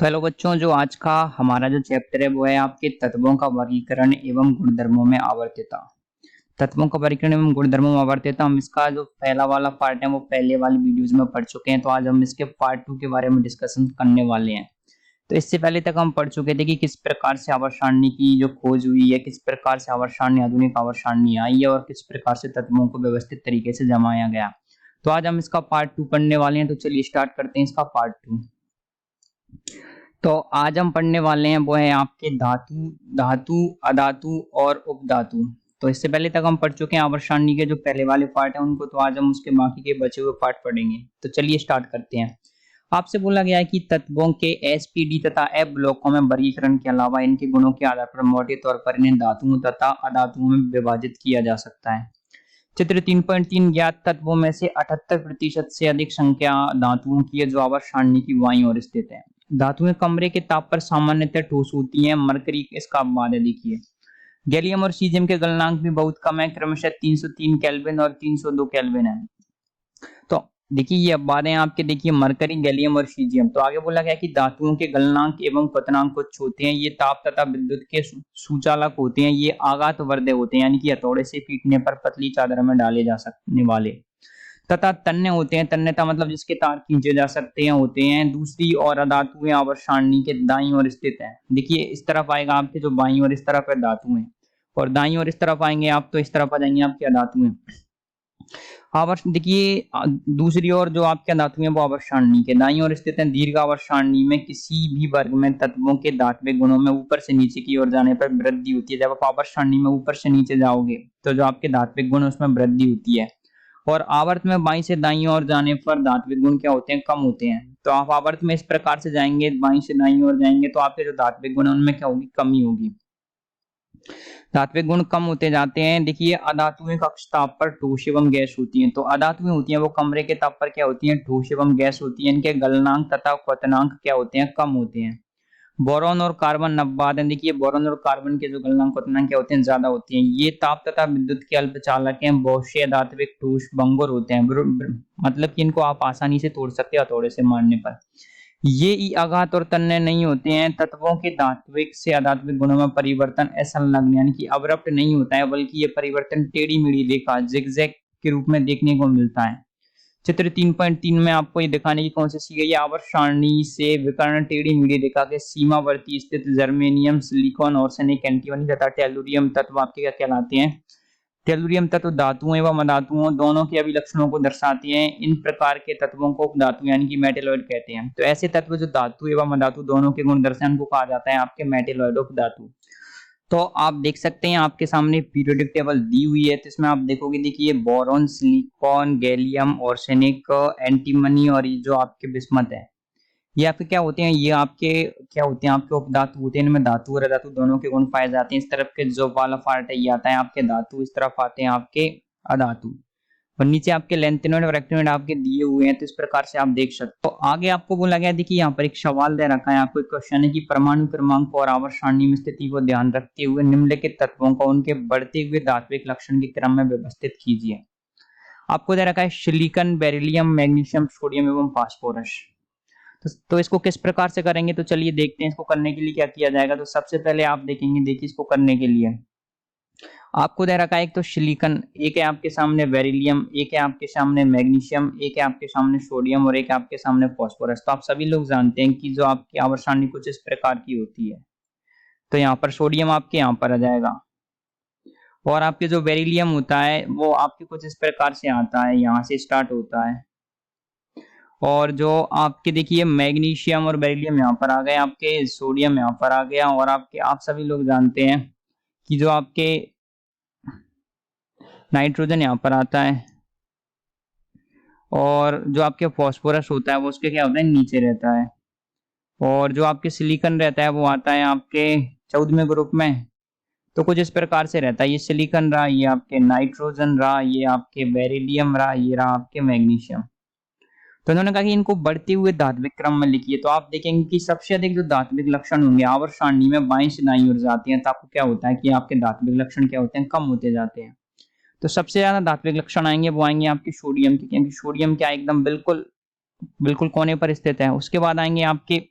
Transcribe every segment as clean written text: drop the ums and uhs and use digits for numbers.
तो हेलो बच्चों, जो आज का हमारा जो चैप्टर है वो है आपके तत्वों का वर्गीकरण एवं गुणधर्मों में आवर्त्यता। तत्वों का वर्गीकरण एवं गुणधर्मों में आवर्त्यता, हम इसका जो पहला वाला पार्ट है वो पहले वाली वीडियोज में पढ़ चुके हैं। तो आज हम इसके पार्ट 2 के बारे में डिस्कशन करने वाले हैं। तो इससे पहले तक हम पढ़ चुके थे कि किस प्रकार से आवर्त सारणी की जो खोज हुई है, किस प्रकार से आवर्त सारणी, आधुनिक आवर्त सारणी आई है और किस प्रकार से तत्वों को व्यवस्थित तरीके से जमाया गया। तो आज हम इसका पार्ट 2 पढ़ने वाले हैं। तो चलिए स्टार्ट करते हैं इसका पार्ट 2। तो आज हम पढ़ने वाले हैं वो है आपके धातु, धातु, अधातु और उपधातु। तो इससे पहले तक हम पढ़ चुके हैं आवर्त सारणी के जो पहले वाले पार्ट है उनको। तो आज हम उसके बाकी के बचे हुए पार्ट पढ़ेंगे। तो चलिए स्टार्ट करते हैं। आपसे बोला गया है कि तत्वों के एसपीडी तथा एफ ब्लॉकों में वर्गीकरण के अलावा इनके गुणों के आधार पर मोटे तौर पर इन्हें धातुओं तथा अधातुओं में विभाजित किया जा सकता है। चित्र 3.3 ज्ञात तत्वों में से 78% से अधिक संख्या धातुओं की है जो आवर्त सारणी की बाईं ओर स्थित है। धातुएं कमरे के ताप पर सामान्यतः ठोस होती हैं। मरकरी इसका बाद देखिए। गैलियम और सीजियम के गलनांक भी बहुत कम है, क्रमशः 303 केल्विन और 302 केल्विन है। तो देखिए ये बाद है आपके, देखिए मरकरी, गैलियम और सीजियम। तो आगे बोला गया कि धातुओं के गलनांक एवं क्वथनांक कुछ होते हैं। ये ताप तथा विद्युत के सुचालक होते हैं। ये आघात वर्धे होते हैं, यानी कि हथौड़े से पीटने पर पतली चादर में डाले जा सकने वाले। तथा तन्य होते हैं। तन्यता मतलब जिसके तार खींचे जा सकते हैं होते हैं। दूसरी और अधातुएं आवर्त सारणी के दाईं ओर स्थित है। देखिए इस तरफ आएगा आपके जो बाईं ओर, इस तरफ है धातुएं, और दाईं ओर इस तरफ आएंगे आप तो इस तरफ आ जाएंगे आपके अधातुएं। आवर्त देखिए दूसरी ओर जो आपके धातु है वो आवर्त सारणी के दाईं ओर स्थित है। दीर्घ आवर्त सारणी में किसी भी वर्ग में तत्वों के धात्विक गुणों में ऊपर से नीचे की ओर जाने पर वृद्धि होती है। जब आप आवर्त सारणी में ऊपर से नीचे जाओगे तो जो आपके धात्विक गुण उसमें वृद्धि होती है, और आवर्त में बाईं से दाईं ओर जाने पर धात्विक गुण क्या होते हैं, कम होते हैं। तो आप आवर्त में इस प्रकार से जाएंगे, बाईं से दाईं ओर जाएंगे तो आपके जो धात्विक गुण है उनमें क्या होगी, कमी होगी। धात्विक गुण कम होते जाते हैं। देखिए अधातुएं कक्ष ताप पर ठोस एवं गैस होती हैं। तो अधातुएं होती हैं वो कमरे के ताप पर क्या होती हैं, ठोस एवं गैस होती हैं। इनके गलनांक तथा क्वथनांक क्या होते हैं, कम होते हैं। बोरॉन और कार्बन नब्बाद हैं। देखिए बोरॉन और कार्बन के जो गलनांक क्वथनांक क्या होते हैं, ज्यादा होती हैं। ये ताप तथा विद्युत के अल्पचालक हैं। बहुशय धात्विक ठोस भंगुर होते हैं, मतलब कि इनको आप आसानी से तोड़ सकते हैं हथौड़े से मारने पर। ये आघात और तन्य नहीं होते हैं। तत्वों के धात्विक से अधात्विक गुणों में परिवर्तन असंलग्न यानी कि अब्रप्ट नहीं होता है, बल्कि ये परिवर्तन टेढ़ी मेढ़ी रेखा, जिगजैग के रूप में देखने को मिलता है। चित्र 3.3 में आपको ये दिखाने की कोशिश की गई है। आवर्त सारणी से विकर्ण टेढ़ी मेढ़ी रेखा के सीमावर्ती स्थित जर्मेनियम, सिलिकॉन, आर्सेनिक, एंटीमनी तथा टेलुरियम तत्व आपके क्या कहलाते हैं, टेलुरियम तत्व धातुओं एवं अधातुओं दोनों के अभिलक्षणों को दर्शाती हैं। इन प्रकार के तत्वों को उपधातु यानी कि मेटेलॉइड कहते हैं। तो ऐसे तत्व जो धातु एवं अधातु दोनों के गुण दर्शन को कहा जाता है आपके मेटेलॉइड उपधातु। तो आप देख सकते हैं आपके सामने पीरियोडिक टेबल दी हुई है। तो इसमें आप देखोगे, देखिए boron, silicon, gallium, arsenic, antimony और ये जो आपके बिस्मथ है, ये आपके क्या होते हैं, ये आपके क्या होते हैं, आपके उपधातु होते हैं। इनमें धातु और अधातु दोनों के गुण पाए जाते हैं। इस तरफ के जो वाला पार्ट है ये आता है आपके धातु, इस तरफ आते हैं आपके अधातु, और नीचे आपके लेंथेनॉइड और रेक्टिनॉइड आपके दिए हुए हैं। तो इस प्रकार से आप देख सकते हो। तो आगे आपको बोला गया, देखिए यहाँ पर एक सवाल दे रखा है आपको, एक क्वेश्चन है कि परमाणु क्रमांक और आवर्त सारणी में स्थिति को ध्यान रखते हुए निम्नलिखित तत्वों को उनके बढ़ते हुए धात्विक लक्षण के क्रम में व्यवस्थित कीजिए। आपको दे रखा है सिलिकॉन, बेरिलियम, मैग्नीशियम, सोडियम एवं फास्फोरस। तो इसको किस प्रकार से करेंगे, तो चलिए देखते हैं इसको करने के लिए क्या किया जाएगा। तो सबसे पहले आप देखेंगे, देखिए इसको करने के लिए आपको दे रखा है एक तो सिलिकॉन, एक है आपके सामने बेरिलियम, एक है आपके सामने मैग्नीशियम, एक है आपके सामने सोडियम और एक है आपके सामने फास्फोरस। तो आप सभी लोग जानते हैं कि जो आपकी आवर्त सारणी कुछ इस प्रकार की होती है। तो यहाँ पर सोडियम आपके यहाँ पर आ जाएगा, और आपके जो बेरिलियम होता है वो आपके कुछ इस प्रकार से आता है, यहाँ से स्टार्ट होता है। और जो आपके देखिए मैग्नीशियम और बेरिलियम यहाँ पर आ गए, आपके सोडियम यहाँ पर आ गया, और आपके आप सभी लोग जानते हैं कि जो आपके नाइट्रोजन यहाँ पर आता है, और जो आपके फास्फोरस होता है वो उसके क्या होता है, नीचे रहता है। और जो आपके सिलिकॉन रहता है वो आता है आपके 14वें ग्रुप में। तो कुछ इस प्रकार से रहता है, ये सिलिकॉन रहा, ये आपके नाइट्रोजन रहा, ये आपके बेरिलियम रहा, ये रहा आपके मैग्नीशियम। तो उन्होंने कहा कि इनको बढ़ते हुए धात्विक क्रम में लिखिए। तो आप देखेंगे कि सबसे अधिक जो धात्विक लक्षण होंगे आवर्त सारणी में बाईं से दाईं ओर जाती हैं। तो आपको क्या होता है कि आपके धात्विक लक्षण क्या होते हैं, कम होते जाते हैं। तो सबसे ज्यादा धात्विक लक्षण आएंगे वो आएंगे आपके सोडियम के, क्योंकि सोडियम क्या एकदम बिल्कुल बिल्कुल कोने पर स्थित है। उसके बाद आएंगे आपके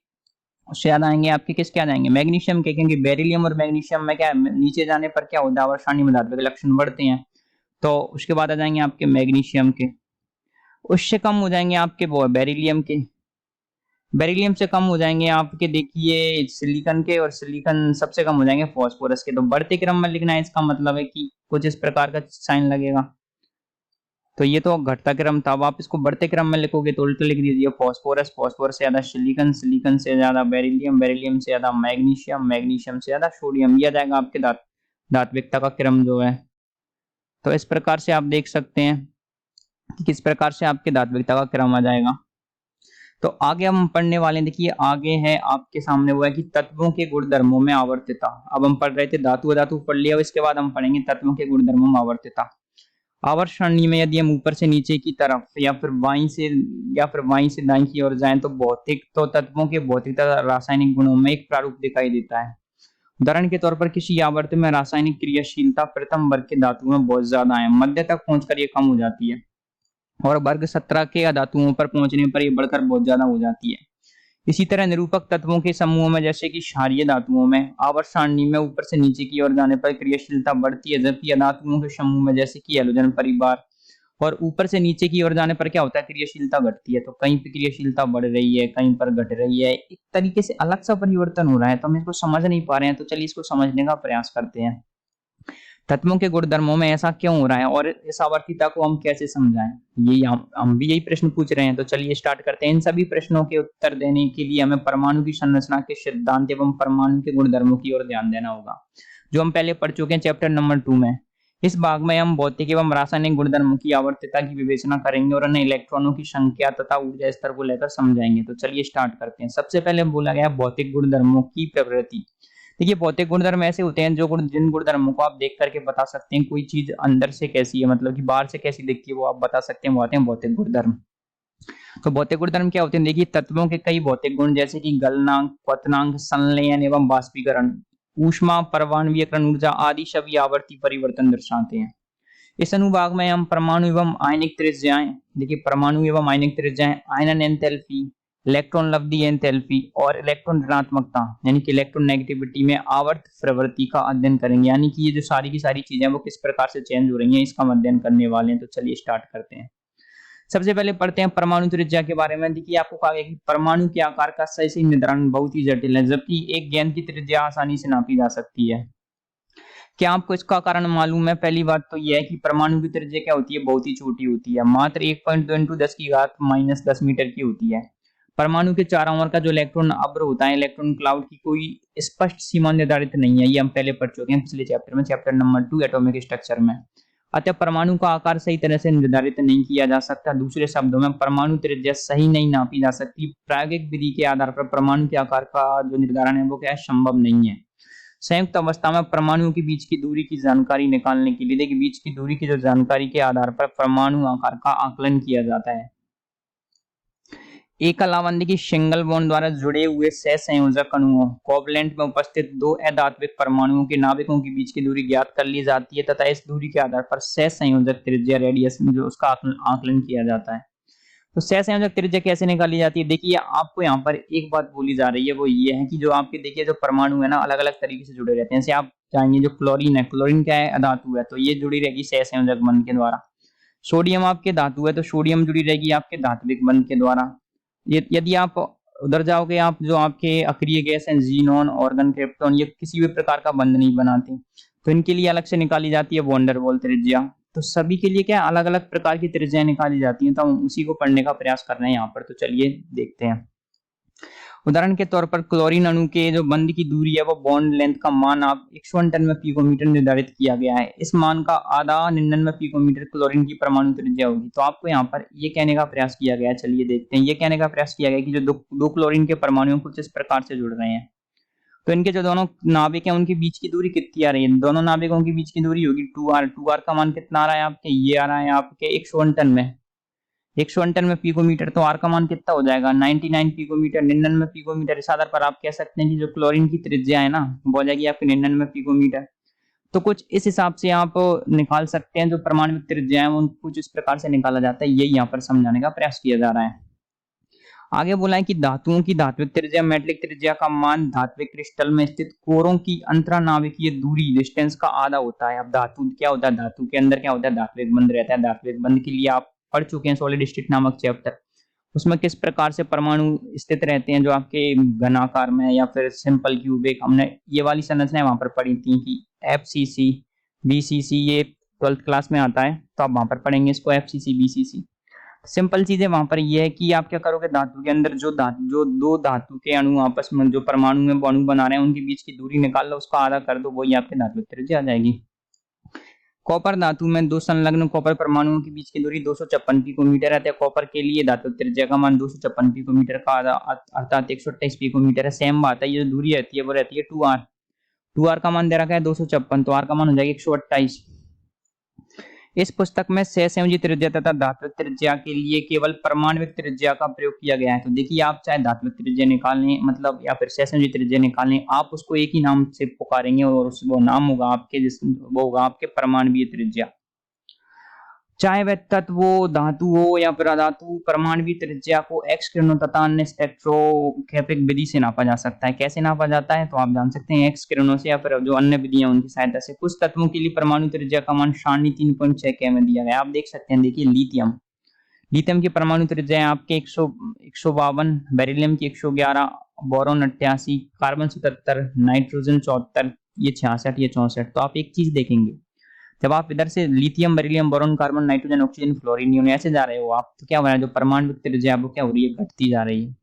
उससे ज्यादा आएंगे आपके किसके आ जाएंगे, मैग्नीशियम के, क्योंकि बेरिलियम और मैग्नीशियम में क्या है, नीचे जाने पर क्या होता है, आवर्त सारणी में धात्विक लक्षण बढ़ते हैं। तो उसके बाद आ जाएंगे आपके मैग्नीशियम के, उससे कम हो जाएंगे आपके वो बेरिलियम के, बेरिलियम से कम हो जाएंगे आपके देखिए सिलिकॉन के, और सिलिकॉन सबसे कम हो जाएंगे फास्फोरस के। तो बढ़ते क्रम में लिखना है, इसका मतलब है कि कुछ इस प्रकार का साइन लगेगा। तो ये तो घटता क्रम था, अब आप इसको बढ़ते क्रम में लिखोगे तो उल्टा लिख दीजिए, फास्फोरस, फास्फोरस से ज्यादा सिलिकॉन, सिलिकॉन से ज्यादा बेरिलियम, बेरिलियम से ज्यादा मैग्नीशियम, मैग्नीशियम से ज्यादा सोडियम। ये आ जाएगा आपके धात्विकता का क्रम जो है। तो इस प्रकार से आप देख सकते हैं कि किस प्रकार से आपके धात्विकता का क्रम आ जाएगा। तो आगे हम पढ़ने वाले हैं, देखिए आगे है आपके सामने वो है कि तत्वों के गुणधर्मों में आवर्तता। अब हम पढ़ रहे थे धातु धातु पढ़ लिया, इसके बाद हम पढ़ेंगे तत्वों के गुणधर्मों में आवर्तता। आवर्त सारणी में यदि हम ऊपर से नीचे की तरफ या फिर बाईं से दाईं की ओर जाएं तो भौतिक तो तत्वों के भौतिक तथा रासायनिक गुणों में एक प्रारूप दिखाई देता है। उदाहरण के तौर पर किसी आवर्त में रासायनिक क्रियाशीलता प्रथम वर्ग के धातुओं में बहुत ज्यादा है, मध्य तक पहुंचकर ये कम हो जाती है, और वर्ग 17 के धातुओं पर पहुंचने पर ये बढ़कर बहुत ज्यादा हो जाती है। इसी तरह निरूपक तत्वों के समूह में जैसे कि क्षारीय धातुओं में आवर्त सारणी में ऊपर से नीचे की ओर जाने पर क्रियाशीलता बढ़ती है, जबकि अधातुओं के समूह में जैसे कि हैलोजन परिवार और ऊपर से नीचे की ओर जाने पर क्या होता है, क्रियाशीलता घटती है। तो कहीं पर क्रियाशीलता बढ़ रही है, कहीं पर घट रही है, एक तरीके से अलग सा परिवर्तन हो रहा है, तो हम इसको समझ नहीं पा रहे हैं। तो चलिए इसको समझने का प्रयास करते हैं, तत्वों के गुणधर्मों में ऐसा क्यों हो रहा है और इस आवर्तीता को हम कैसे समझाएं। यही हम भी यही प्रश्न पूछ रहे हैं। तो चलिए स्टार्ट करते हैं। इन सभी प्रश्नों के उत्तर देने के लिए हमें परमाणु की संरचना के सिद्धांत एवं परमाणु के गुणधर्मों की ओर ध्यान देना होगा, जो हम पहले पढ़ चुके हैं चैप्टर नंबर 2 में। इस भाग में हम भौतिक एवं रासायनिक गुणधर्मों की आवर्तीता की विवेचना करेंगे और उन्हें इलेक्ट्रॉनों की संख्या तथा ऊर्जा स्तर को लेकर समझाएंगे। तो चलिए स्टार्ट करते हैं। सबसे पहले बोला गया भौतिक गुणधर्मों की प्रकृति। देखिए भौतिक गुणधर्म ऐसे होते हैं जिन गुणधर्मों को आप देख करके बता सकते हैं कोई चीज अंदर से कैसी है, मतलब कि बाहर से कैसी दिखती है, वो आप बता सकते हैं, वो आते हैं भौतिक गुणधर्म। तो भौतिक गुणधर्म क्या होते हैं, देखिए तत्वों के कई भौतिक गुण जैसे कि गलनांक, क्वथनांक, संलयन एवं बाष्पीकरण, ऊष्मा, परमाणुीकरण ऊर्जा आदि सभी आवर्ती परिवर्तन दर्शाते हैं। इस अनुभाग में हम परमाणु एवं आयनिक त्रिज्याएं, देखिए परमाणु एवं आयनिक त्रिज्याएं, आयनन एंथैल्पी, इलेक्ट्रॉन लब्धि एंथैल्पी और इलेक्ट्रॉन ऋणात्मकता यानी कि इलेक्ट्रॉन नेगेटिविटी में आवर्त प्रवृत्ति का अध्ययन करेंगे। यानी कि ये जो सारी की सारी चीजें वो किस प्रकार से चेंज हो रही हैं, इसका अध्ययन करने वाले हैं। तो चलिए स्टार्ट करते हैं। सबसे पहले पढ़ते हैं परमाणु त्रिज्या के बारे में। देखिए आपको कहा गया कि परमाणु के आकार का सही निर्धारण बहुत ही जटिल है, जबकि एक गेंद की त्रिज्या आसानी से नापी जा सकती है। क्या आपको इसका कारण मालूम है? पहली बात तो यह है कि परमाणु की त्रिज्या क्या होती है, बहुत ही छोटी होती है, मात्र 1.2 × 10⁻⁻10 मीटर की होती है। परमाणु के चारों ओर का जो इलेक्ट्रॉन अब्र होता है, इलेक्ट्रॉन क्लाउड की कोई स्पष्ट सीमा निर्धारित नहीं है। ये हम पहले पढ़ चुके हैं पिछले चैप्टर में, चैप्टर नंबर 2 एटॉमिक स्ट्रक्चर में। अतः परमाणु का आकार सही तरह से निर्धारित नहीं किया जा सकता। दूसरे शब्दों में परमाणु त्रिज्या सही नहीं नापी जा सकती। प्रायोगिक विधि के आधार पर परमाणु के आकार का जो निर्धारण है वो क्या है, संभव नहीं है। संयुक्त अवस्था में परमाणुओं के बीच की दूरी की जानकारी निकालने के लिए देखिए बीच की दूरी की जो जानकारी के आधार पर परमाणु आकार का आकलन किया जाता है। एकल आवंदी की सिंगल बॉन्ड द्वारा जुड़े हुए सहसंयोजक अणुओं कोवलेंट में उपस्थित दो अधात्विक परमाणुओं के नाभिकों के बीच की दूरी ज्ञात कर ली जाती है तथा इस दूरी के आधार पर सहसंयोजक त्रिज्या रेडियस में जो उसका आकलन किया जाता है। तो सहसंयोजक त्रिज्या कैसे निकाली जाती है? देखिए आपको यहाँ पर एक बात बोली जा रही है, वो ये है कि जो आपके देखिए जो परमाणु है ना अलग अलग तरीके से जुड़े रहते हैं। जैसे आप जाएंगे जो क्लोरीन है, क्लोरीन क्या है, अधातु है, तो ये जुड़ी रहेगी सहसंयोजक बंध के द्वारा। सोडियम आपके धातु है तो सोडियम जुड़ी रहेगी आपके धात्विक बंध के द्वारा। यदि आप उधर जाओगे, आप जो आपके अक्रिय गैस हैं जीनॉन, ऑर्गन, क्रिप्टॉन, ये किसी भी प्रकार का बंध नहीं बनाते, तो इनके लिए अलग से निकाली जाती है वॉन डेर वाल त्रिज्या। तो सभी के लिए क्या अलग अलग प्रकार की त्रिज्याएं निकाली जाती हैं, तो हम उसी को पढ़ने का प्रयास कर रहे हैं यहाँ पर। तो चलिए देखते हैं। उदाहरण के तौर पर क्लोरीन अणु के जो बंध की दूरी है वो बॉन्ड लेंथ का मान आप 101 में पिकोमीटर निर्धारित किया गया है। इस मान का आधा 99 पिकोमीटर क्लोरीन की परमाणु त्रिज्या होगी। तो आपको यहाँ पर ये कहने का प्रयास किया गया है, चलिए देखते हैं। ये कहने का प्रयास किया गया कि जो दो क्लोरीन के परमाणु कुछ इस प्रकार से जुड़ रहे हैं, तो इनके जो दोनों नाभिक हैं उनके बीच की दूरी कितनी आ रही है? दोनों नाभिकों के बीच की दूरी होगी 2r। 2r का मान कितना आ रहा है आपके? ये आ रहा है आपके 101 में, 101 में पिकोमीटर। तो r का मान कितना हो जाएगा? 99 पिकोमीटर, 99 पिकोमीटर। इस आधार पर आप कह सकते हैं कि जो क्लोरीन की त्रिज्या है ना वो हो जाएगी आपकी 99 पिकोमीटर। तो कुछ इस हिसाब से आप निकाल सकते हैं जो परमाणु त्रिज्या है, कुछ इस प्रकार से निकाला जाता है। यही यहाँ पर समझाने का प्रयास किया जा रहा है। आगे बोला है कि धातुओं की धात्विक त्रिज्या मेटलिक त्रिज्या का मान धात्विक क्रिस्टल में स्थित कोरों की अंतरानाविकीय दूरी डिस्टेंस का आधा होता है। अब धातु क्या होता है, धातु के अंदर क्या होता है, धात्विक बंध रहता है। धात्विक बंध के लिए आप पढ़ चुके हैं सॉलिड स्टेट नामक चैप्टर। उसमें किस प्रकार से परमाणु स्थित रहते हैं, जो आपके घनाकार में या फिर सिंपल क्यूबिक, हमने ये वाली संरचनाएं वहां पर पढ़ी थी कि एफसीसी बीसीसी, ये 12th क्लास में आता है, तो आप वहां पर पढ़ेंगे इसको एफसीसी बीसीसी। सिंपल चीजें वहां पर ये है कि आप क्या करोगे, धातु के अंदर जो दो धातु के अणु आपस में जो परमाणु में अणु बना रहे हैं उनके बीच की दूरी निकाल लो, उसका आधा कर दो, वही आपके धात्विक त्रिज्या आ जाएगी। कॉपर धातु में दो संलग्न कॉपर परमाणुओं के बीच की दूरी 256 पिकोमीटर है। कॉपर के लिए धात्विक त्रिज्या का मान 256 पिकोमीटर का आधा अर्थात 128 पिकोमीटर है। सेम बात है, ये जो दूरी रहती है वो रहती है 2r। 2r का मान दे रखा है 256, तो r का मान हो जाएगा 128। इस पुस्तक में सहसंयोजी त्रिज्या तथा धात्विक त्रिज्या के लिए केवल परमाणविक त्रिज्या का प्रयोग किया गया है। तो देखिए, आप चाहे धात्विक त्रिज्या निकालें मतलब या फिर सहसंयोजी त्रिज्या निकालें, आप उसको एक ही नाम से पुकारेंगे और वो नाम होगा आपके वो होगा आपके परमाणवीय त्रिज्या। चाहे वह तत्व वो धातु हो या फिर अधातु, परमाणवीय त्रिज्या को एक्स किरणों तथा अन्य स्पेक्ट्रोस्कोपिक विधि से नापा जा सकता है। कैसे नापा जाता है, तो आप जान सकते हैं एक्स किरणों से या फिर जो अन्य विधियां उनकी सहायता से। कुछ तत्वों के लिए परमाणु त्रिज्या का मान 3.6 के में दिया गया। आप देख सकते हैं, देखिए लिथियम, लिथियम की परमाणु त्रिज्या है आपके 152, बेरिलियम की 111, बोरॉन 88, कार्बन 77, नाइट्रोजन 74, ये 66, ये 64। तो आप एक चीज देखेंगे, जब आप इधर से lithium, beryllium, boron, carbon, nitrogen, oxygen, fluorine, neon ऐसे जा रहे हो आप, तो क्या हो रहा है, जो परमाणु त्रिज्या वो क्या हो रही है, घटती जा रही है।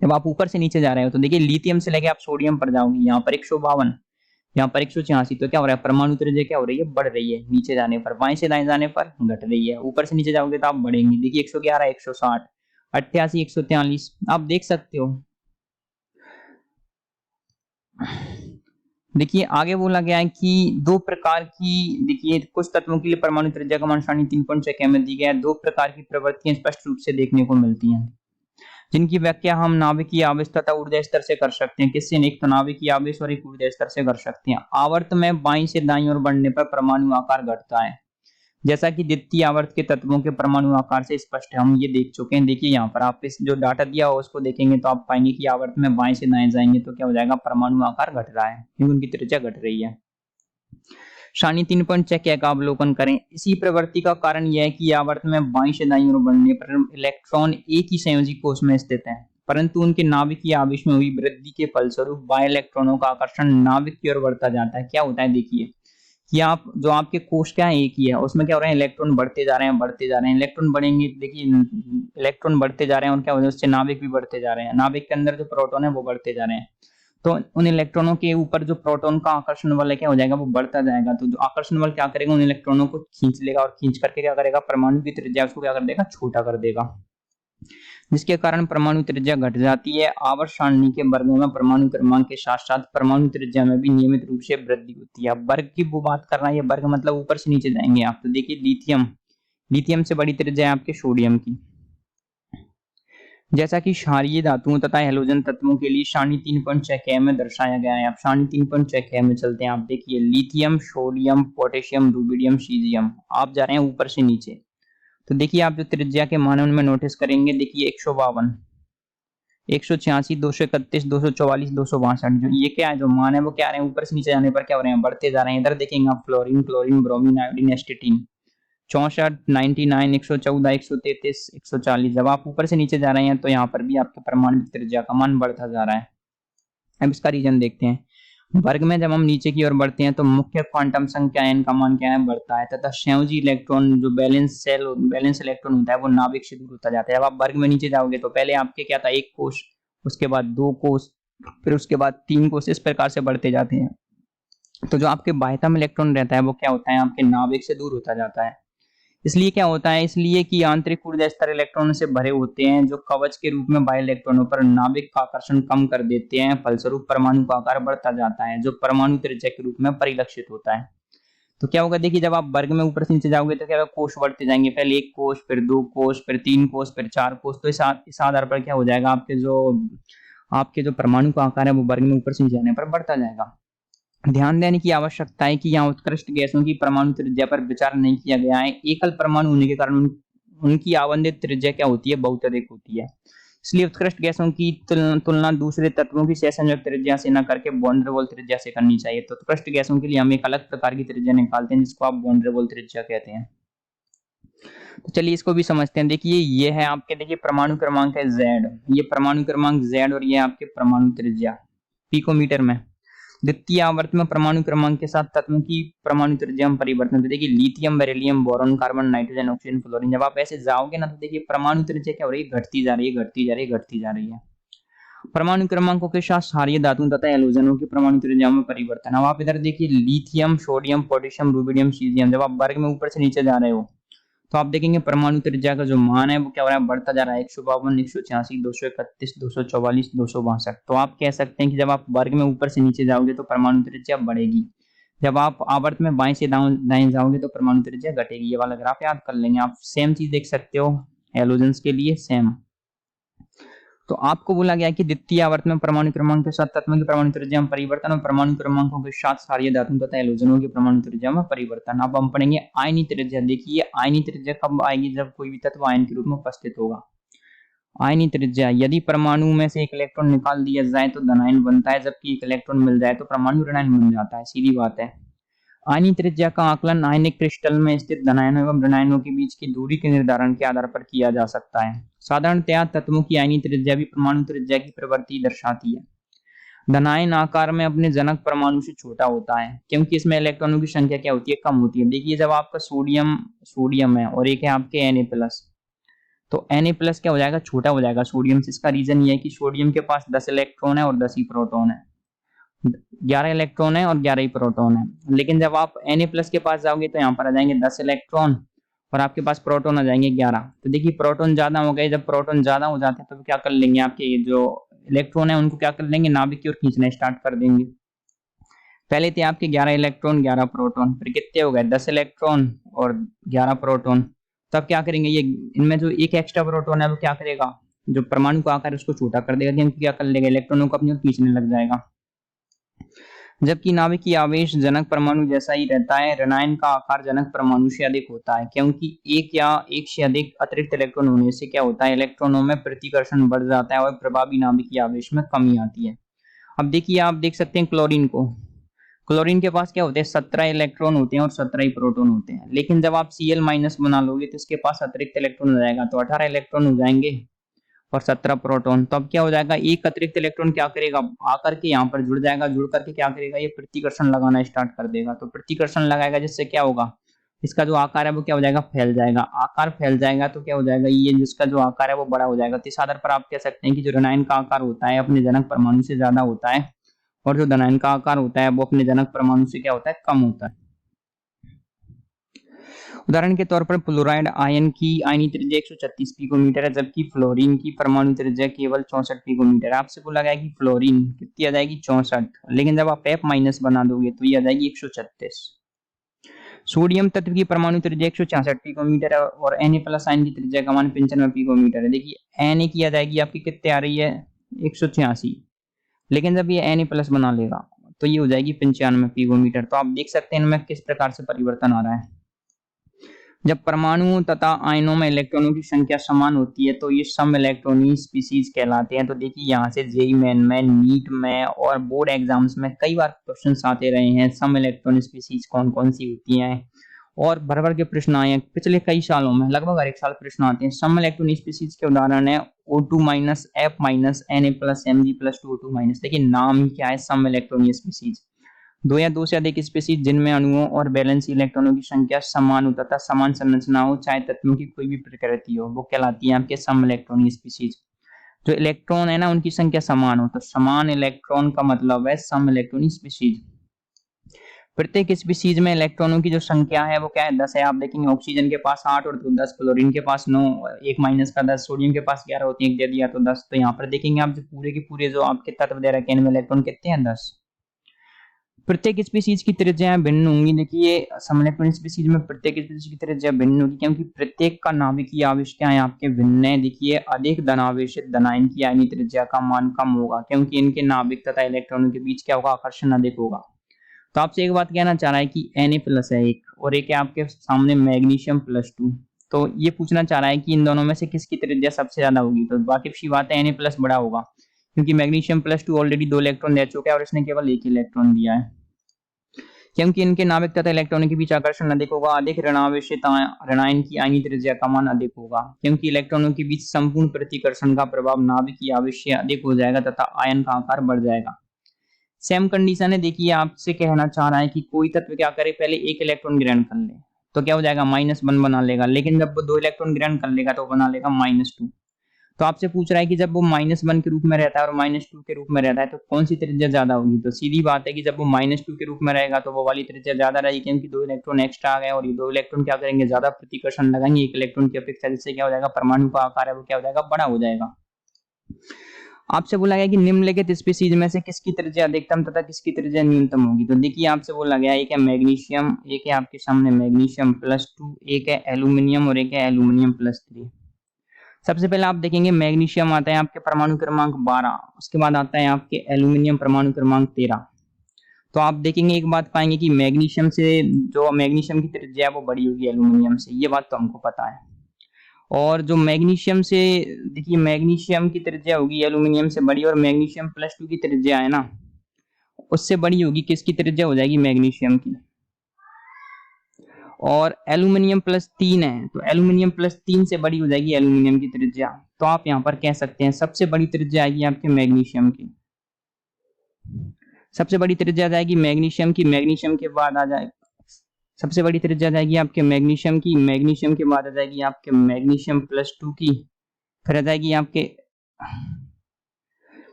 जब आप ऊपर से नीचे जा रहे हो तो देखिए लिथियम से लेके आप सोडियम पर जाओगे, यहाँ पर 152, यहाँ पर 186, तो क्या हो रहा है, परमाणु त्रिज्या क्या हो रही है, बढ़ रही है। नीचे जाने पर, बाएं से दाएं जाने पर घट रही है। ऊपर से नीचे जाओगे तो आप बढ़ेंगे। देखिए 111, 160, 88, 143, आप देख सकते हो। देखिए आगे बोला गया है कि दो प्रकार की, देखिए कुछ तत्वों के लिए परमाणु त्रिज्या का मान 3.6 के में दी गया है। दो प्रकार की प्रवृत्तियां स्पष्ट रूप से देखने को मिलती हैं, जिनकी व्याख्या हम नाभिकीय आवेश तथा ऊर्जा स्तर से कर सकते हैं। किससे, एक तो नाभिकीय आवेश और एक ऊर्जा स्तर से कर सकते हैं। आवर्त में बाईं से दाईं ओर बढ़ने पर परमाणु आकार घटता है, जैसा कि द्वितीय आवर्त के तत्वों के परमाणु आकार से स्पष्ट है। हम ये देख चुके हैं। देखिए यहाँ पर आप इस जो डाटा दिया हो उसको देखेंगे तो आप पाएंगे कि आवर्त में बाएं से दाएं जाएंगे तो क्या हो जाएगा, परमाणु आकार घट रहा है क्योंकि उनकी त्रिज्या घट रही है। 3.6 का अवलोकन करें। इसी प्रवृत्ति का कारण यह है कि आवर्त में बाईं से दाईं ओर बढ़ने पर इलेक्ट्रॉन एक ही संयोजी कोष में स्थित है, परंतु उनके नाभिकीय आवेश में हुई वृद्धि के फलस्वरूप बाह्य इलेक्ट्रॉनों का आकर्षण नाभिक की ओर बढ़ता जाता है। क्या होता है, देखिए कि आप जो आपके कोष क्या है, एक ही है, उसमें क्या हो रहा है, इलेक्ट्रॉन बढ़ते जा रहे हैं, बढ़ते जा रहे हैं। इलेक्ट्रॉन बढ़ेंगे, देखिए इलेक्ट्रॉन बढ़ते जा रहे हैं और क्या हो रहा है, उससे नाभिक भी बढ़ते जा रहे हैं। नाभिक के अंदर जो प्रोटॉन है वो बढ़ते जा रहे हैं, तो उन इलेक्ट्रॉनों के ऊपर जो प्रोटॉन का आकर्षण बल क्या हो जाएगा, वो बढ़ता जाएगा। तो जो आकर्षण बल क्या करेगा, उन इलेक्ट्रॉनों को खींच लेगा और खींच करके क्या करेगा, परमाणु की त्रिज्या उसको क्या कर देगा, छोटा कर देगा, जिसके कारण परमाणु त्रिज्या घट जाती है। आवर्त सारणी के वर्गों में परमाणु क्रमांक के साथ साथ परमाणु त्रिज्या में भी नियमित रूप से वृद्धि होती है। वर्ग की वो बात कर रहा है, ये वर्ग मतलब ऊपर से नीचे जाएंगे आप, तो देखिए लिथियम, लिथियम से बड़ी त्रिज्या है आपके सोडियम की। जैसा कि क्षारीय धातुओं तथा हैलोजन तत्वों के लिए 3.6 के में दर्शाया गया है। आप 3.6 के में चलते हैं। आप देखिए lithium, sodium, potassium, rubidium, caesium, आप जा रहे हैं ऊपर से नीचे। तो देखिए आप जो त्रिज्या के मान उनमें नोटिस करेंगे, देखिए 152, 186, 231, 244, 262, जो ये क्या है, जो मान है वो क्या आ रहे हैं, ऊपर से नीचे जाने पर क्या हो रहे हैं, बढ़ते जा रहे हैं। इधर देखेंगे आप फ्लोरीन, क्लोरीन, ब्रोमीन, आयोडीन, एस्टेटिन, 64, 99, 114, 133, 140। जब आप ऊपर से नीचे जा रहे हैं तो यहाँ पर भी आपके परमाणु त्रिज्या का मान बढ़ता जा रहा है। अब इसका रीजन देखते हैं। वर्ग में जब हम नीचे की ओर बढ़ते हैं तो मुख्य क्वांटम संख्या n का मान क्या है, बढ़ता है, तथा संयोजी इलेक्ट्रॉन जो बैलेंस इलेक्ट्रॉन होता है वो नाभिक से दूर होता जाता है। अब आप वर्ग में नीचे जाओगे तो पहले आपके क्या था, एक कोष, उसके बाद दो कोष, फिर उसके बाद तीन कोष, इस प्रकार से बढ़ते जाते हैं। तो जो आपके बाह्यतम इलेक्ट्रॉन रहता है वो क्या होता है, आपके नाभिक से दूर होता जाता है। इसलिए क्या होता है, इसलिए कि आंतरिक ऊर्जा स्तर इलेक्ट्रॉनों से भरे होते हैं जो कवच के रूप में बाह्य इलेक्ट्रॉनों पर नाभिक का आकर्षण कम कर देते हैं। फलस्वरूप परमाणु का आकार बढ़ता जाता है, जो परमाणु त्रिज्या के रूप में परिलक्षित होता है। तो क्या होगा, देखिए जब आप वर्ग में ऊपर से नीचे जाओगे तो क्या होगा, कोष बढ़ते जाएंगे, पहले एक कोष, फिर दो कोष, फिर तीन कोष, फिर चार कोष। तो इस आधार पर क्या हो जाएगा, आपके जो परमाणु का आकार है वो वर्ग में ऊपर से नीचे जाने पर बढ़ता जाएगा। ध्यान देने की आवश्यकता है कि यहाँ उत्कृष्ट गैसों की परमाणु त्रिज्या पर विचार नहीं किया गया है। एकल परमाणु होने के कारण उनकी आवंटित त्रिज्या क्या होती है, बहुत अधिक होती है। इसलिए उत्कृष्ट गैसों की तुलना दूसरे तत्वों की सहसंयोजक त्रिज्या से न करके वॉन डेर वाल्स त्रिज्या से करनी चाहिए। तो उत्कृष्ट गैसों के लिए हम एक अलग प्रकार की त्रिज्या निकालते हैं जिसको आप वॉन डेर वाल्स त्रिज्या कहते हैं। तो चलिए इसको भी समझते हैं। देखिए ये है आपके, देखिए परमाणु क्रमांक है Z, ये परमाणु क्रमांक Z और ये आपके परमाणु त्रिज्या पिकोमीटर में। द्वितीय आवर्त में परमाणु क्रमांक के साथ तत्वों की परमाणु त्रिज्या में परिवर्तन होता है। देखिए lithium, beryllium, boron, carbon, nitrogen, oxygen, fluorine, जब आप ऐसे जाओगे ना तो देखिए परमाणु त्रिज्या क्या हो रही है, घटती जा रही है, घटती जा रही है, घटती जा रही है। परमाणु क्रमांकों के साथ क्षारीय धातुओं तथा हैलोजनों की परमाणु त्रिज्या में परिवर्तन। अब आप इधर देखिए lithium, sodium, potassium, rubidium, caesium, जब आप वर्ग में ऊपर से नीचे जा रहे हो तो आप देखेंगे परमाणु त्रिज्या का जो मान है वो क्या हो रहा है, बढ़ता जा रहा है। 152, 186, 231, 244, 262। तो आप कह सकते हैं कि जब आप वर्ग में ऊपर से नीचे जाओगे तो परमाणु त्रिज्या बढ़ेगी, जब आप आवर्त में बाएं से दाएं जाओगे तो परमाणु त्रिज्या घटेगी। ये वाला ग्राफ याद कर लेंगे आप। सेम चीज देख सकते हो हैलोजेंस के लिए सेम। तो आपको बोला गया कि द्वितीय आवर्त में परमाणु क्रमांक के साथ तत्वों की परमाणु त्रिज्या में परिवर्तन और परमाणु क्रमांकों के साथ क्षारीय धातुओं तथा हैलोजनों की परमाणु त्रिज्या में परिवर्तन। अब हम पढ़ेंगे आयनीय त्रिज्या। देखिए आयनीय त्रिज्या कब आएगी, जब कोई भी तत्व आयन के रूप में उपस्थित होगा। आयनीय त्रिज्या, यदि परमाणु में से एक इलेक्ट्रॉन निकाल दिया जाए तो धनायन बनता है, जबकि एक इलेक्ट्रॉन मिल जाए तो परमाणु ऋणायन बन जाता है, सीधी बात है। आयनीय त्रिज्या का आकलन आयनिक क्रिस्टल में स्थित धनायनों एवं ऋणायनों के बीच की दूरी के निर्धारण के आधार पर किया जा सकता है। साधारणतया तत्वों की आयनीय त्रिज्या भी परमाणु त्रिज्या की प्रवृत्ति दर्शाती है। धनायन आकार में अपने जनक परमाणु से छोटा होता है क्योंकि इसमें इलेक्ट्रॉनों की संख्या क्या होती है, कम होती है। देखिए जब आपका सोडियम है और एक है आपके Na+, तो Na+ क्या हो जाएगा, छोटा हो जाएगा सोडियम से। इसका रीजन ये है कि सोडियम के पास 10 इलेक्ट्रॉन है और 10 ही प्रोटॉन है, 11 इलेक्ट्रॉन है और 11 ही प्रोटॉन है। लेकिन जब आप Na+ के पास जाओगे तो यहाँ पर आ जाएंगे 10 इलेक्ट्रॉन और आपके पास प्रोटॉन आ जाएंगे 11। तो देखिए प्रोटॉन ज्यादा हो गए, जब प्रोटॉन ज्यादा हो जाते हैं तो क्या कर लेंगे, आपके ये जो इलेक्ट्रॉन है उनको क्या कर लेंगे, नाभिक की ओर खींचना स्टार्ट कर देंगे। पहले थे आपके 11 इलेक्ट्रॉन 11 प्रोटॉन, फिर कितने हो गए 10 इलेक्ट्रॉन और 11 प्रोटॉन। तब क्या करेंगे, ये इनमें जो एक एक्स्ट्रा प्रोटॉन है वो क्या करेगा, जो परमाणु का आकार है उसको छोटा कर देगा, क्योंकि क्या कर लेगा, इलेक्ट्रॉनों को अपनी ओर खींचने लग जाएगा। जबकि नाभिकीय आवेश जनक परमाणु जैसा ही रहता है, ऋणायन का आकार जनक परमाणु से अधिक होता है, क्योंकि एक या एक से अधिक अतिरिक्त इलेक्ट्रॉन होने से क्या होता है, इलेक्ट्रॉनों में प्रतिकर्षण बढ़ जाता है और प्रभावी नाभिकीय आवेश में कमी आती है। अब देखिए आप देख सकते हैं क्लोरीन को, क्लोरीन के पास क्या होते हैं, 17 इलेक्ट्रॉन होते हैं और 17 ही प्रोटॉन होते हैं। लेकिन जब आप Cl- बना लोगे तो इसके पास अतिरिक्त इलेक्ट्रॉन हो जाएगा, तो 18 इलेक्ट्रॉन हो जाएंगे और 17 प्रोटॉन। तो अब क्या हो जाएगा, एक अतिरिक्त इलेक्ट्रॉन क्या करेगा, आकर के यहाँ पर जुड़ जाएगा, जुड़ करके क्या करेगा, ये प्रतिकर्षण लगाना स्टार्ट कर देगा। तो प्रतिकर्षण लगाएगा जिससे क्या होगा, इसका जो आकार है वो क्या हो जाएगा, फैल जाएगा। आकार फैल जाएगा तो क्या हो जाएगा, ये जिसका जो आकार है वो बड़ा हो जाएगा। तो इस आधार पर आप कह सकते हैं कि जो ऋणायन का आकार होता है अपने जनक परमाणु से ज्यादा होता है और जो धनायन का आकार होता है वो अपने जनक परमाणु से क्या होता है, कम होता है। उदाहरण के तौर पर फ्लोराइड आयन की आयनीय त्रिज्या 136 पिकोमीटर है, जबकि फ्लोरीन की परमाणु त्रिज्या केवल 64 पिकोमीटर है। आपसे बोला गया कि फ्लोरीन कितनी आ जाएगी, 64, लेकिन जब आप F- बना दोगे तो ये आ जाएगी 136। सोडियम तत्व की परमाणु त्रिज्या 166 पिकोमीटर है और Na+ आयन की त्रिज्या का मान 95 पिकोमीटर है। देखिए Na की आ जाएगी आपकी कितने आ रही है, 186, लेकिन जब ये Na+ बना लेगा तो ये हो जाएगी 95 पिकोमीटर। तो आप देख सकते हैं इनमें किस प्रकार से परिवर्तन आ रहा है। जब परमाणुओं तथा आयनों में इलेक्ट्रॉनों की संख्या समान होती है तो ये सम इलेक्ट्रॉनिक स्पीसीज कहलाते हैं। तो देखिए यहाँ से जेईई मेन में, नीट में और बोर्ड एग्जाम्स में कई बार क्वेश्चंस आते रहे हैं, सम इलेक्ट्रॉनिक स्पीसीज कौन कौन सी होती हैं, और भर भर के प्रश्न आए हैं पिछले कई सालों में, लगभग हर एक साल प्रश्न आते हैं। सम इलेक्ट्रॉनिक स्पीसीज के उदाहरण है O2-, F-, Na+, Mg+2 O2-। देखिए नाम क्या है, सम इलेक्ट्रॉनिक स्पीसीज, दो या दो से अधिक स्पीसीज जिनमें अणुओं और बैलेंस इलेक्ट्रॉनों की संख्या समान हो तथा समान संरचना हो, चाहे तत्वों की कोई भी प्रकृति हो, वो कहलाती है आपके सम इलेक्ट्रॉनिक स्पीसीज। जो इलेक्ट्रॉन है ना उनकी संख्या समान हो, तो समान इलेक्ट्रॉन का मतलब है सम इलेक्ट्रॉनिक स्पीसीज। प्रत्येक स्पीसीज में इलेक्ट्रॉनों की जो संख्या है वो क्या है, 10 है। आप देखेंगे ऑक्सीजन के पास 8 और 10, क्लोरीन के पास 9, एक माइनस का 10, सोडियम के पास 11 होती है, एक दे दिया तो 10। तो यहाँ पर देखेंगे आप जो पूरे के पूरे जो आपके तत्व दे रखे हैं इनमें इलेक्ट्रॉन कितने हैं, 10। प्रत्येक स्पीसीज की त्रिज्याएं भिन्न होंगी। देखिए सम इलेक्ट्रॉनिक स्पीसीज में प्रत्येक स्पीसीज की त्रिज्या भिन्न होगी क्योंकि प्रत्येक का नाभिकीय आवेश क्या है आपके भिन्न है। देखिए अधिक धनावेशित धनायन की आयनीय त्रिज्या का मान कम होगा क्योंकि इनके नाभिक तथा इलेक्ट्रॉनों के बीच क्या होगा, आकर्षण अधिक होगा। तो आपसे एक बात कहना चाह रहा है कि Na+ है एक, और एक है आपके सामने मैग्नीशियम +2। तो ये पूछना चाह रहा है कि इन दोनों में से किसकी त्रिज्या सबसे ज्यादा होगी। तो वाकिफ सी बात है Na+ बड़ा होगा, क्योंकि मैग्नीशियम +2 ऑलरेडी 2 इलेक्ट्रॉन दे चुका है और इसने केवल 1 इलेक्ट्रॉन दिया है। क्योंकि इनके नाभिक तथा इलेक्ट्रॉनों के बीच आकर्षण अधिक होगा, अधिक ऋणावेशित ऋणायन की आयनीय त्रिज्या का मान अधिक होगा, क्योंकि इलेक्ट्रॉनों के बीच संपूर्ण प्रतिकर्षण का प्रभाव नाभिक की आवेश अधिक हो जाएगा तथा आयन का आकार बढ़ जाएगा। सेम कंडीशन है, देखिए आपसे कहना चाह रहा है कि कोई तत्व क्या करे, पहले 1 इलेक्ट्रॉन ग्रहण कर ले तो क्या हो जाएगा -1 बना लेगा, लेकिन जब वो 2 इलेक्ट्रॉन ग्रहण कर लेगा तो बना लेगा -2। तो आपसे पूछ रहा है कि जब वो -1 के रूप में रहता है और -2 के रूप में रहता है तो कौन सी त्रिज्या ज्यादा होगी। तो सीधी बात है कि जब वो -2 के रूप में रहेगा तो वो वाली त्रिज्या ज्यादा रहेगी, क्योंकि 2 इलेक्ट्रॉन एक्स्ट्रा आ गए और ये 2 इलेक्ट्रॉन क्या करेंगे, ज्यादा प्रतिकर्षण लगाएंगे 1 इलेक्ट्रॉन की अपेक्षा, जिससे क्या हो जाएगा, परमाणु का आकार है वो क्या हो जाएगा, बड़ा हो जाएगा। आपसे बोला गया कि निम्नलिखित स्पीशीज में से किसकी त्रिज्या अधिकतम तथा किसकी त्रिज्या न्यूनतम होगी। तो देखिए आपसे बोला गया एक है मैग्नीशियम, एक है आपके सामने मैग्नीशियम +2, एक है एल्यूमिनियम और एक है एल्यूमिनियम +3। सबसे पहले आप देखेंगे मैग्नीशियम आता है आपके परमाणु क्रमांक 12, उसके बाद आता है आपके एल्यूमिनियम परमाणु क्रमांक 13। तो आप देखेंगे एक बात पाएंगे कि मैग्नीशियम से जो मैग्नीशियम की त्रिज्या है वो बड़ी होगी एल्यूमिनियम से, ये बात तो हमको पता है। और जो मैग्नीशियम से, देखिए मैग्नीशियम की त्रिज्या होगी एल्यूमिनियम से बड़ी, और मैग्नीशियम +2 की त्रिज्या है ना उससे बड़ी होगी, किसकी त्रिज्या हो जाएगी, मैग्नीशियम की। और एल्यूमिनियम +3 है तो एल्यूमिनियम +3 से बड़ी हो जाएगी एल्यूमिनियम की त्रिज्या। तो आप यहां पर कह सकते हैं सबसे बड़ी त्रिज्या आएगी आपके मैग्नीशियम की, सबसे बड़ी त्रिज्या जाएगी मैग्नीशियम की, मैग्नीशियम के बाद आ जाए सबसे बड़ी त्रिज्या जाएगी आपके मैग्नीशियम की, मैग्नीशियम के बाद आ जाएगी आपके मैग्नीशियम +2 की, फिर आ जाएगी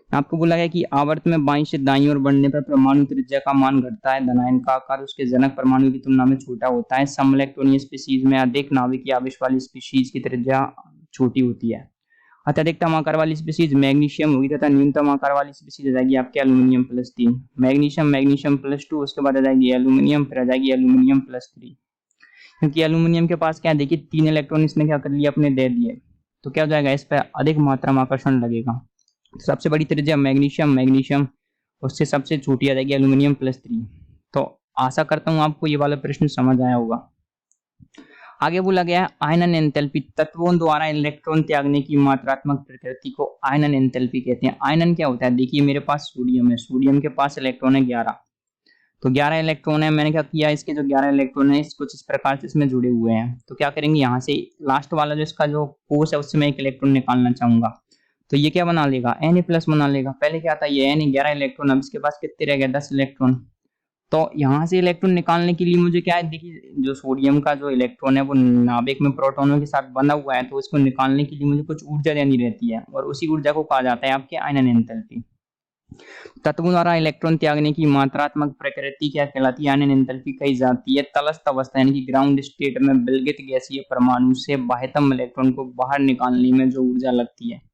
आपको बोला गया कि आवर्त में बाईं से दाईं ओर बढ़ने पर परमाणु त्रिज्या का मान घटता है, धनायन का आकार उसके जनक परमाणु की तुलना में छोटा होता है, समइलेक्ट्रॉनीय स्पीशीज में अधिक नाभिकीय आवेश वाली स्पीशीज की त्रिज्या छोटी होती है। अत्यधिकतम आकार वाली स्पीशीज मैग्नीशियम होगी तथा न्यूनतम आकार वाली स्पीशीज आ जाएगी आपके एल्यूमिनियम +3। मैग्नीशियम +2, उसके बाद आ जाएगी एल्यूमिनियम, फिर आ जाएगी एल्यूमिनियम +3। क्योंकि एल्यूमिनियम के पास क्या देखिए 3 इलेक्ट्रॉन इसने क्या कर लिया, अपने दे दिए, तो क्या हो जाएगा, इस पर अधिक मात्रा में आकर्षण लगेगा। तो सबसे बड़ी त्रिज्या मैग्नीशियम, उससे सबसे छोटी आ जाएगी एल्यूमिनियम +3। तो आशा करता हूं आपको ये वाला प्रश्न समझ आया होगा। आगे बोला गया है आयनन एंथैल्पी, तत्वों द्वारा इलेक्ट्रॉन त्यागने की मात्रात्मक प्रकृति को आयनन एंथैल्पी कहते हैं। आयनन क्या होता है, देखिए मेरे पास सोडियम है, सोडियम के पास इलेक्ट्रॉन है 11, तो 11 इलेक्ट्रॉन है, मैंने क्या किया, इसके जो 11 इलेक्ट्रॉन है कुछ इस प्रकार से इसमें जुड़े हुए हैं, तो क्या करेंगे यहाँ से लास्ट वाला जो इसका जो कोष है उससे मैं 1 इलेक्ट्रॉन निकालना चाहूंगा, तो ये क्या बना लेगा, Na+ बना लेगा। पहले क्या था, ये Na 11 इलेक्ट्रॉन, अब इसके पास कितने रह गए, 10 इलेक्ट्रॉन। तो यहाँ से इलेक्ट्रॉन निकालने के लिए मुझे क्या है, देखिए जो सोडियम का जो इलेक्ट्रॉन है वो नाभिक में प्रोटॉनों के साथ बना हुआ है, तो इसको निकालने के लिए मुझे कुछ ऊर्जा देनी रहती है, और उसी ऊर्जा को कहा जाता है आपके आयनन एंथैल्पी। तत्वों द्वारा इलेक्ट्रॉन त्यागने की मात्रात्मक प्रकृति क्या कहलाती है, आयनन एंथैल्पी कही जाती है। तटस्थ अवस्था यानी कि ग्राउंड स्टेट में विलगित गैसीय परमाणु से बाह्यतम इलेक्ट्रॉन को बाहर निकालने में जो ऊर्जा लगती है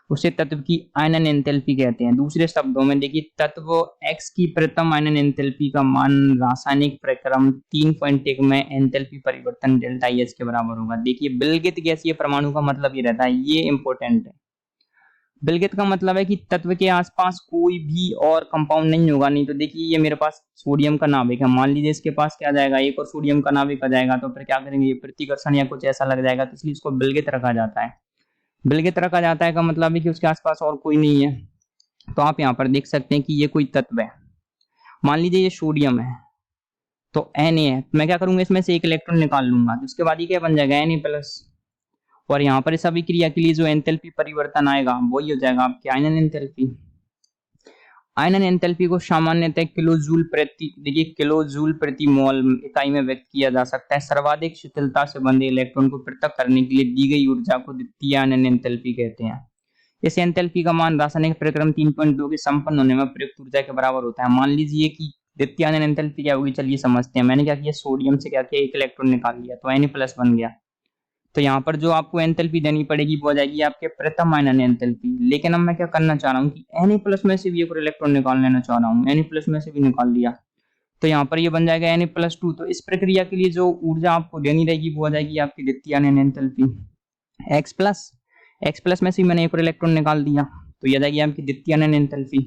उसे तत्व की आयनन एंथैल्पी कहते हैं। दूसरे शब्दों में देखिए तत्व X की प्रथम आयनन एंथैल्पी का मान रासायनिक प्रक्रम 3.1 में एंथैल्पी परिवर्तन ΔH के बराबर होगा। देखिए विलगित गैसीय परमाणु का मतलब ये रहता है, ये इंपॉर्टेंट है। विलगित का मतलब है कि तत्व के आसपास कोई भी और कंपाउंड नहीं होगा। नहीं तो देखिए ये मेरे पास सोडियम का नाभिक है, मान लीजिए इसके पास क्या जाएगा, एक और सोडियम का नाभिक आ जाएगा, तो फिर क्या करेंगे, ये प्रतिकर्षण या कुछ ऐसा लग जाएगा, तो इसलिए इसको विलगित रखा जाता है। विलगित रखा जाता है का मतलब है कि उसके आसपास और कोई नहीं है। तो आप यहाँ पर देख सकते हैं कि ये कोई तत्व है, मान लीजिए ये सोडियम है तो Na है, मैं क्या करूंगा, इसमें से 1 इलेक्ट्रॉन निकाल लूंगा, तो उसके बाद ये क्या बन जाएगा, Na+। और यहाँ पर इस अभिक्रिया के लिए जो एंथैल्पी परिवर्तन आएगा वही हो जाएगा आपकी आयनन एंथैल्पी। आयनन एंथैल्पी को सामान्यतः किलोजूल प्रति, देखिए किलोजूल प्रति मोल इकाई में व्यक्त किया जा सकता है। सर्वाधिक शिथिलता से बंधे इलेक्ट्रॉन को पृथक करने के लिए दी गई ऊर्जा को द्वितीय आयनन एंथैल्पी कहते हैं। इस एंथैल्पी का मान रासायनिक प्रक्रम 3.2 के संपन्न होने में प्रयुक्त ऊर्जा के बराबर होता है। मान लीजिए कि द्वितीय आयनन एंथैल्पी क्या होगी, चलिए समझते हैं। मैंने क्या किया, सोडियम से क्या किया, 1 इलेक्ट्रॉन निकाल लिया, तो Na+ बन गया। तो यहाँ पर जो आपको एंथैल्पी देनी पड़ेगी वो आ जाएगी आपके प्रथम आयनन एंथैल्पी। लेकिन अब मैं क्या करना चाह रहा हूँ कि Na+ में से भी एक इलेक्ट्रॉन निकाल लेना चाह रहा हूँ, Na+ में से भी निकाल लिया, तो यहाँ पर ये बन जाएगा Na+2। तो इस प्रक्रिया के लिए जो ऊर्जा आपको देनी रहेगी वो आ जाएगी आपकी द्वितीय आयनन एंथैल्पी X+ में से मैंने एक और इलेक्ट्रॉन निकाल दिया, तो ये आ जाएगी आपकी द्वितीय आयनन एंथैल्पी।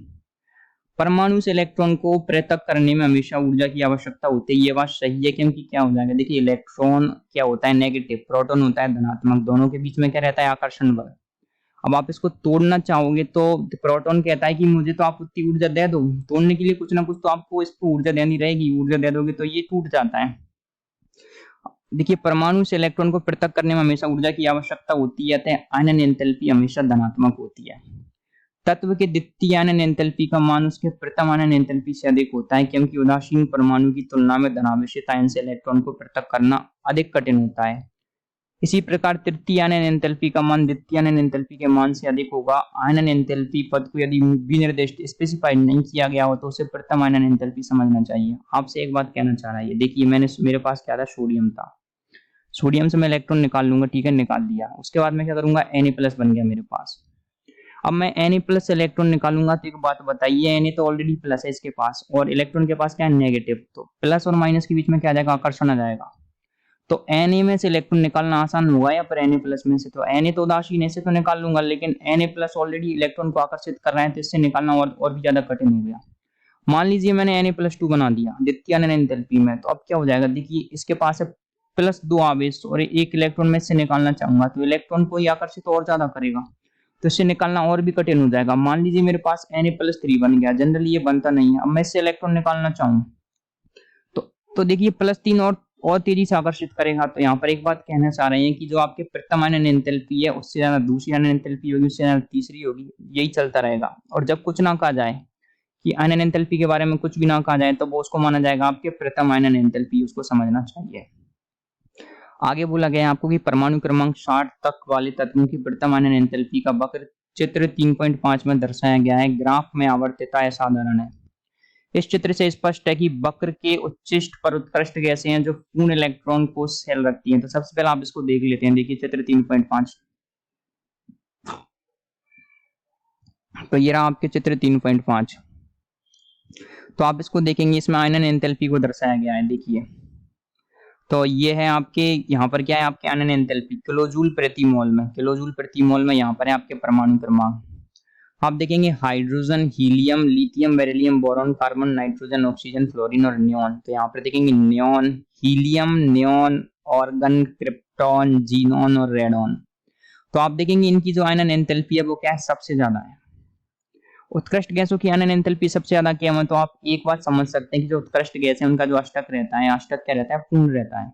परमाणु से इलेक्ट्रॉन को पृथक करने में हमेशा ऊर्जा की आवश्यकता होती है। ये बात सही है, क्योंकि क्या हो जाएगा, देखिए इलेक्ट्रॉन क्या होता है नेगेटिव, प्रोटॉन होता है धनात्मक, दोनों के बीच में क्या रहता है आकर्षण बल। अब आप इसको तोड़ना चाहोगे तो प्रोटॉन कहता है कि मुझे तो आप उतनी ऊर्जा दे दो, तोड़ने के लिए कुछ ना कुछ तो आपको इसको ऊर्जा देनी रहेगी, ऊर्जा दे दोगे तो ये टूट जाता है। देखिए परमाणु से इलेक्ट्रॉन को पृथक करने में हमेशा ऊर्जा की आवश्यकता होती है, अतः आयनन एंथैल्पी हमेशा धनात्मक होती है। तत्व के द्वितीय आयनन एंथैल्पी का मान उसके प्रथम आयनन एंथैल्पी से अधिक होता है, क्योंकि उदासीन परमाणु की तुलना में धनावेशित आयन से इलेक्ट्रॉन को पृथक करना अधिक कठिन होता है। इसी प्रकार तृतीय आयनन एंथैल्पी का मान द्वितीय आयनन एंथैल्पी के मान से अधिक होगा। आयनन एंथैल्पी पद को यदि विनिर्दिष्ट स्पेसिफाइड नहीं किया गया हो तो उसे प्रथम आयनन एंथैल्पी समझना चाहिए। आपसे एक बात कहना चाह रहा है, देखिए मेरे पास क्या था, सोडियम था, सोडियम से मैं इलेक्ट्रॉन निकाल लूंगा, ठीक है निकाल दिया, उसके बाद मैं क्या करूंगा Na+ बन गया मेरे पास। अब मैं Na+ से इलेक्ट्रॉन निकालूंगा तो एक बात बताइए, Na तो ऑलरेडी प्लस है इसके पास और इलेक्ट्रॉन के पास क्या है नेगेटिव, तो प्लस और माइनस के बीच में क्या आ जाएगा आकर्षण आ जाएगा। तो Na में से इलेक्ट्रॉन निकालना आसान होगा या फिर Na+ में से, तो Na तो उदासीन है से तो निकाल लूंगा, लेकिन Na+ ऑलरेडी इलेक्ट्रॉन को आकर्षित कर रहा है तो इससे निकालना और भी ज्यादा कठिन हो गया। मान लीजिए मैंने Na+2 बना दिया द्वितीय आयनन एंथैल्पी में, तो अब क्या हो जाएगा, देखिए इसके पास है +2 आवेश और एक इलेक्ट्रॉन में से निकालना चाहूंगा तो इलेक्ट्रॉन को ही आकर्षित और ज्यादा करेगा, तो इससे निकालना और भी कठिन हो जाएगा। मान लीजिए मेरे पास Na+3 बन गया, जनरली ये बनता नहीं है। अब मैं इससे इलेक्ट्रॉन निकालना चाहूँ तो देखिए +3 और तेजी से आकर्षित करेगा। तो यहाँ पर एक बात कहना चाह रहे हैं कि जो आपके प्रथम आयनन एंथैल्पी है उससे ज्यादा दूसरी आयनन एंथैल्पी होगी, उससे ज्यादा तीसरी होगी, यही चलता रहेगा। और जब कुछ ना कहा जाए कि आयनन एंथैल्पी के बारे में कुछ भी ना कहा जाए तो वो उसको माना जाएगा आपके प्रथम आयनन एंथैल्पी, उसको समझना चाहिए। आगे बोला गया आपको कि परमाणु क्रमांक 60 तक वाले तत्वों की प्रथम आयनन एंथैल्पी का वक्र चित्र 3.5 में दर्शाया गया है। ग्राफ में आवर्त्यता असाधारण है। इस चित्र से स्पष्ट है कि वक्र के उच्चिष्ट पर उत्कृष्ट गैसें हैं जो पूर्ण इलेक्ट्रॉन को सेल रखती हैं। तो सबसे पहले आप इसको देख लेते हैं, देखिए चित्र 3.5। तो ये रहा आपके चित्र 3.5। तो आप इसको देखेंगे, इसमें आयनन एंथैल्पी को दर्शाया गया है, देखिए। तो ये है आपके, यहाँ पर क्या है आपके आयनन एंथैल्पी किलोजूल प्रति मोल में, किलोजूल प्रति मोल में यहाँ पर है आपके परमाणु क्रमांक। आप देखेंगे hydrogen, helium, lithium, beryllium, boron, carbon, nitrogen, oxygen, fluorine और नियोन। तो यहाँ पर देखेंगे neon, helium, neon, organ, krypton, xenon और रेडॉन। तो आप देखेंगे इनकी जो आयनन एंथैल्पी है वो क्या है, सबसे ज्यादा है। उत्कृष्ट गैसों की आयनन एंथैल्पी सबसे ज्यादा क्या है, तो आप एक बात समझ सकते हैं कि जो उत्कृष्ट गैस है उनका जो अष्टक रहता है, अष्टक क्या रहता है, पूर्ण रहता है।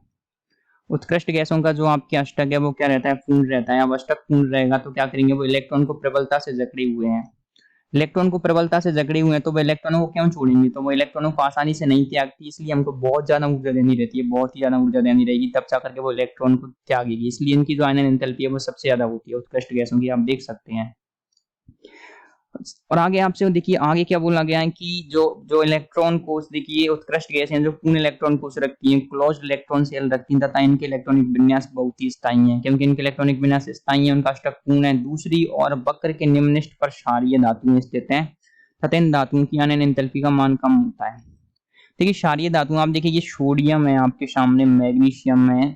उत्कृष्ट गैसों का जो आपके अष्टक है वो क्या रहता है, पूर्ण रहता है। अब अष्टक पूर्ण रहेगा तो क्या करेंगे, वो इलेक्ट्रॉन को प्रबलता से जकड़े हुए हैं। इलेक्ट्रॉन को प्रबलता से जकड़े हुए हैं तो वो इलेक्ट्रॉनों को क्यों छोड़ेंगे, तो वो इलेक्ट्रॉनों को आसानी से नहीं त्यागती, इसलिए हमको बहुत ज्यादा ऊर्जा देनी रहती है, बहुत ही ज्यादा ऊर्जा देनी रहेगी, तब जा करके वो इलेक्ट्रॉन को त्यागेगी। इसलिए इनकी जो आयनन एंथैल्पी है वो सबसे ज्यादा होती है उत्कृष्ट गैसों की, आप देख सकते हैं। और आगे आपसे देखिए आगे क्या बोला गया है कि जो इलेक्ट्रॉन कोष, देखिए उत्कृष्ट गैस हैं जो पूर्ण इलेक्ट्रॉन कोष रखती हैं, क्लोज्ड इलेक्ट्रॉन शेल रखती हैं तथा इनके इलेक्ट्रॉनिक विन्यास बहुत ही स्थायी है। क्योंकि इनके इलेक्ट्रॉनिक विन्यास स्थायी है, उनका अष्टक पूर्ण है। दूसरी और वक्र के निम्नलिखित पर क्षारीय धातुएं स्थित हैं तथा इन धातुओं की आयनन एंथैल्पी का मान कम होता है। देखिए क्षारीय धातु आप देखिए, ये सोडियम है आपके सामने, मैग्नीशियम है,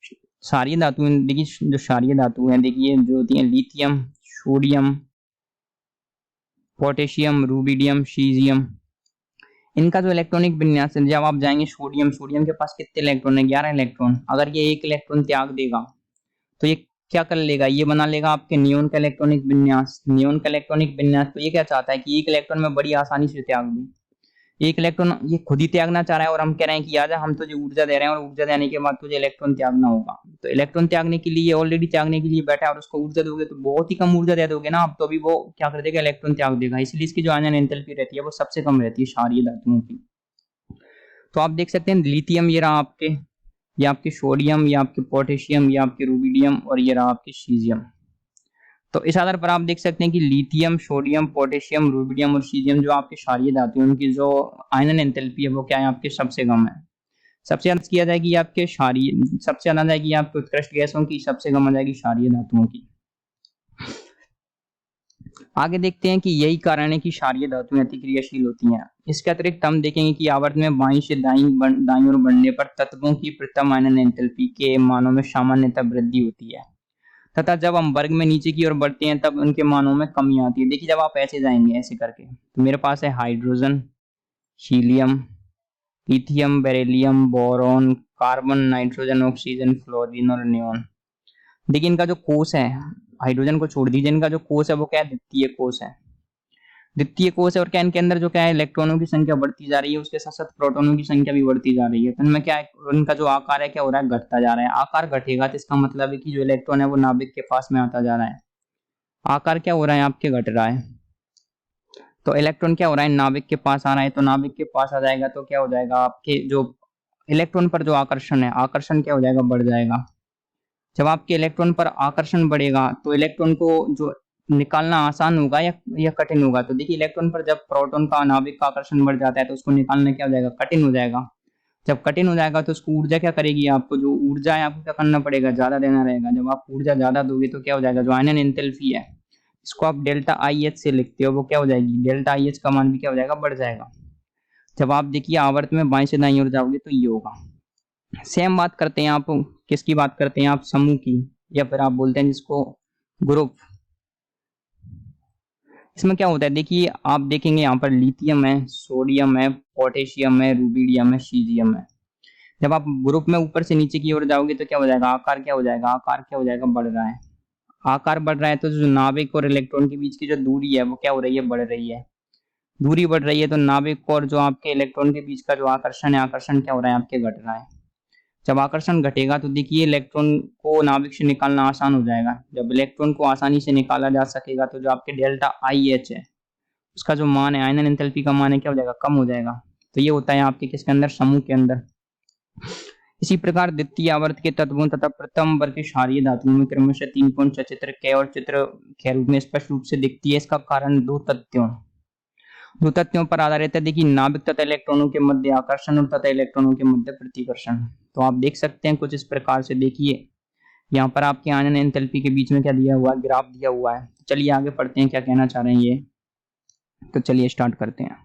क्षारीय धातु। देखिए जो क्षारीय धातु है देखिए जो होती है lithium, sodium, potassium, rubidium, caesium, इनका जो इलेक्ट्रॉनिक विन्यास है, जब आप जाएंगे सोडियम के पास कितने इलेक्ट्रॉन है, 11 इलेक्ट्रॉन। अगर ये एक इलेक्ट्रॉन त्याग देगा तो ये क्या कर लेगा, ये बना लेगा आपके नियोन का इलेक्ट्रॉनिक विन्यास। नियोन का इलेक्ट्रॉनिक विन्यास तो ये क्या चाहता है कि एक इलेक्ट्रॉन में बड़ी आसानी से त्याग दूं, एक इलेक्ट्रॉन ये खुद ही त्यागना चाह रहा है और हम कह रहे हैं कि आजा हम तुझे ऊर्जा दे रहे हैं और ऊर्जा देने के बाद तुझे इलेक्ट्रॉन त्यागना होगा। तो इलेक्ट्रॉन त्यागने के लिए ऑलरेडी त्यागने के लिए बैठा है और उसको ऊर्जा दोगे तो बहुत ही कम ऊर्जा दे दोगे ना आप, तो अभी वो क्या कर देगा, इलेक्ट्रॉन त्याग देगा। इसलिए इसकी जो आयनन एंथैल्पी रहती है वो सबसे कम रहती है क्षारीय धातुओं की। तो आप देख सकते हैं लिथियम ये रहा आपके, ये आपके सोडियम, ये आपके पोटेशियम, ये आपके रूबिडियम और ये रहा आपके सीजियम। तो इस आधार पर आप देख सकते हैं कि लिथियम, सोडियम, पोटेशियम, रूबिडियम और सीजियम जो आपके क्षारीय धातु हैं उनकी जो आयनन एंथैल्पी है वो क्या है आपके सबसे कम है। सबसे ज्यादा किया जाएगी आपके क्षारीय, सबसे ज्यादा जाएगी आपके उत्कृष्ट गैसों की, सबसे कम आ जाएगी क्षारीय धातुओं की। आगे देखते हैं कि यही कारण है कि क्षारीय धातुएं अतिक्रियाशील होती हैं। इसके अतिरिक्त हम देखेंगे कि आवर्त में बाईं से दाईं ओर बढ़ने पर तत्वों की प्रथम आयनन एंथैल्पी के मानों में सामान्यतः वृद्धि होती है। तथा जब हम वर्ग में नीचे की ओर बढ़ते हैं तब उनके मानों में कमी आती है। देखिए जब आप ऐसे जाएंगे ऐसे करके तो मेरे पास है hydrogen, helium, lithium, beryllium, boron, carbon, nitrogen, oxygen, fluorine और नियोन। देखिए इनका जो कोष है, हाइड्रोजन को छोड़ दीजिए, इनका जो कोष है वो क्या है, द्वितीय कोष है। द्वितीय कोष है और क्या इनके अंदर जो क्या है इलेक्ट्रॉनों की संख्या बढ़ती जा रही है, उसके साथ साथ प्रोटॉनों की संख्या भी बढ़ती जा रही है। तो इनमें क्या है, इनका जो आकार है क्या हो रहा है, घटता जा रहा है। आकार घटेगा तो इसका मतलब है कि जो इलेक्ट्रॉन है वो नाभिक के पास में आता जा रहा है। आकार क्या हो रहा है, आपके घट रहा है। तो इलेक्ट्रॉन क्या हो रहा है, नाभिक के पास आ रहा है। तो नाभिक के पास आ जाएगा तो क्या हो जाएगा, आपके जो इलेक्ट्रॉन पर जो आकर्षण है, आकर्षण क्या हो जाएगा, बढ़ जाएगा। जब आपके इलेक्ट्रॉन पर आकर्षण बढ़ेगा तो इलेक्ट्रॉन को जो निकालना आसान होगा या कठिन होगा। तो देखिए इलेक्ट्रॉन पर जब प्रोटॉन का नाभिक का आकर्षण बढ़ जाता है तो उसको निकालना क्या हो जाएगा, कठिन हो जाएगा। जब कठिन हो जाएगा तो उसको ऊर्जा क्या करेगी, आपको जो ऊर्जा है आपको क्या करना पड़ेगा, ज्यादा देना रहेगा। जब आप ऊर्जा ज्यादा दोगे तो क्या हो जाएगा, जो आयनन एंथैल्पी है इसको आप डेल्टा आई एच से लिखते हो, वो क्या हो जाएगी, डेल्टा आई एच का मान भी क्या हो जाएगा, बढ़ जाएगा। जब आप देखिए आवर्त में बाएं से दाईं ओर जाओगे तो ये होगा। सेम बात करते हैं आप किसकी बात करते हैं, आप समूह की, या फिर आप बोलते हैं जिसको ग्रुप। इसमें क्या होता है, देखिए आप देखेंगे यहाँ पर लिथियम है, सोडियम है, पोटेशियम है, रुबिडियम है, सीजियम है। जब आप ग्रुप में ऊपर से नीचे की ओर जाओगे तो क्या हो जाएगा, आकार क्या हो जाएगा, आकार क्या हो जाएगा, बढ़ रहा है। आकार बढ़ रहा है तो जो नाभिक और इलेक्ट्रॉन के बीच की जो दूरी है वो क्या हो रही है, बढ़ रही है। दूरी बढ़ रही है तो नाभिक और जो आपके इलेक्ट्रॉन के बीच का जो आकर्षण है, आकर्षण क्या हो रहा है, आपके घट रहा है। जब आकर्षण घटेगा तो देखिए इलेक्ट्रॉन को नाभिक से निकालना आसान हो जाएगा। जब इलेक्ट्रॉन को आसानी से निकाला जा सकेगा तो जो आपके डेल्टा आई एच है उसका जो मान है, आयनन एंथैल्पी का मान है, क्या हो जाएगा, कम हो जाएगा। तो ये होता है आपके किसके अंदर, समूह के अंदर। इसी प्रकार द्वितीय आवर्त के तत्वों तथा प्रथम वर्ग के क्षारीय धातुओं में क्रमशः 3 कोण सचित्र क और चित्र ख रूप में स्पष्ट रूप से दिखती है। इसका कारण दो तथ्यों पर आधारित है। देखिए नाभिक तथा इलेक्ट्रॉनों के मध्य आकर्षण और तथा इलेक्ट्रॉनों के मध्य प्रतिकर्षण। तो आप देख सकते हैं कुछ इस प्रकार से, देखिए यहाँ पर आपके आयनन एंथैल्पी के बीच में क्या दिया हुआ है, ग्राफ दिया हुआ है। चलिए आगे पढ़ते हैं क्या कहना चाह रहे हैं ये। तो चलिए स्टार्ट करते हैं।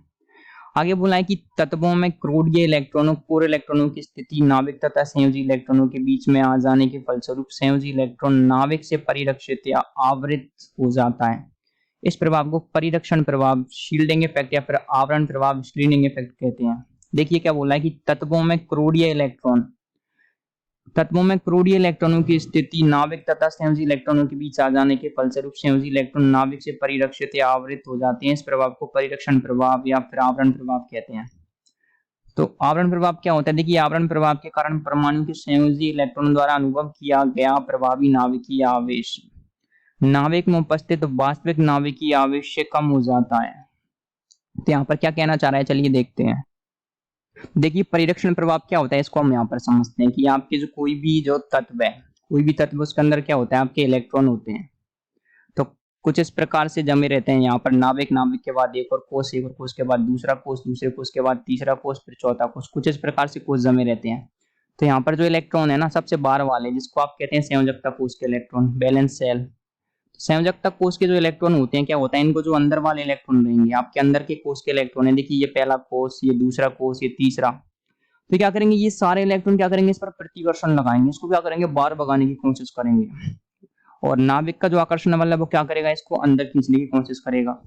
आगे बोला है कि तत्वों में क्रोडीय इलेक्ट्रॉनों, कोर इलेक्ट्रॉनों की स्थिति नाभिक तथा संयोजी इलेक्ट्रॉनों के बीच में आ जाने के फलस्वरूप संयोजी इलेक्ट्रॉन नाभिक से परिरक्षित या आवृत हो जाता है। इस प्रभाव को परिरक्षण प्रभाव, शील्डिंग इफेक्ट या फिर आवरण प्रभाव, स्क्रीनिंग इफेक्ट कहते हैं। देखिए क्या बोला है कि तत्वों में क्रोडीय इलेक्ट्रॉनों की स्थिति नाभिक तथा संयोजी इलेक्ट्रॉनों के बीच आ जाने के फलस्वरूप संयोजी इलेक्ट्रॉन नाभिक से परिरक्षित या आवृत हो जाते हैं। इस प्रभाव को परिरक्षण प्रभाव या फिर आवरण प्रभाव कहते हैं। तो आवरण प्रभाव क्या होता है, देखिए आवरण प्रभाव के कारण परमाणु के संयोजी इलेक्ट्रॉन द्वारा अनुभव किया गया प्रभावी नाभिकीय आवेश नाभिक में उपस्थित वास्तविक नाभिकीय आवेश से कम हो जाता है। तो यहाँ पर क्या कहना चाह रहा है, चलिए देखते हैं। देखिए परिरक्षण प्रभाव क्या होता है, इसको हम यहाँ पर समझते हैं कि आपके जो कोई भी तत्व उसके अंदर क्या होता है, आपके इलेक्ट्रॉन होते हैं। तो कुछ इस प्रकार से जमे रहते हैं यहाँ पर, नाभिक के बाद एक और कोष के बाद दूसरा कोष, दूसरे कोष के बाद तीसरा कोष, फिर चौथा कोष। कुछ इस प्रकार से कोष जमे रहते हैं। तो यहाँ पर जो इलेक्ट्रॉन है ना, सबसे बाहर वाले जिसको आप कहते हैं संयोजकता कोष के इलेक्ट्रॉन, बैलेंस सेल। संयोजकता कोष के जो इलेक्ट्रॉन होते हैं क्या होता है, इनको जो अंदर वाले इलेक्ट्रॉन रहेंगे, आपके अंदर के कोष के इलेक्ट्रॉन है, देखिए ये पहला कोष, ये दूसरा कोष, ये तीसरा। तो क्या करेंगे, ये सारे इलेक्ट्रॉन क्या करेंगे, इस पर प्रतिकर्षण लगाएंगे, इसको क्या करेंगे, बाहर भगाने की कोशिश करेंगे। और नाभिक का जो आकर्षण बल है वो क्या करेगा, इसको अंदर खींचने की कोशिश करेगा।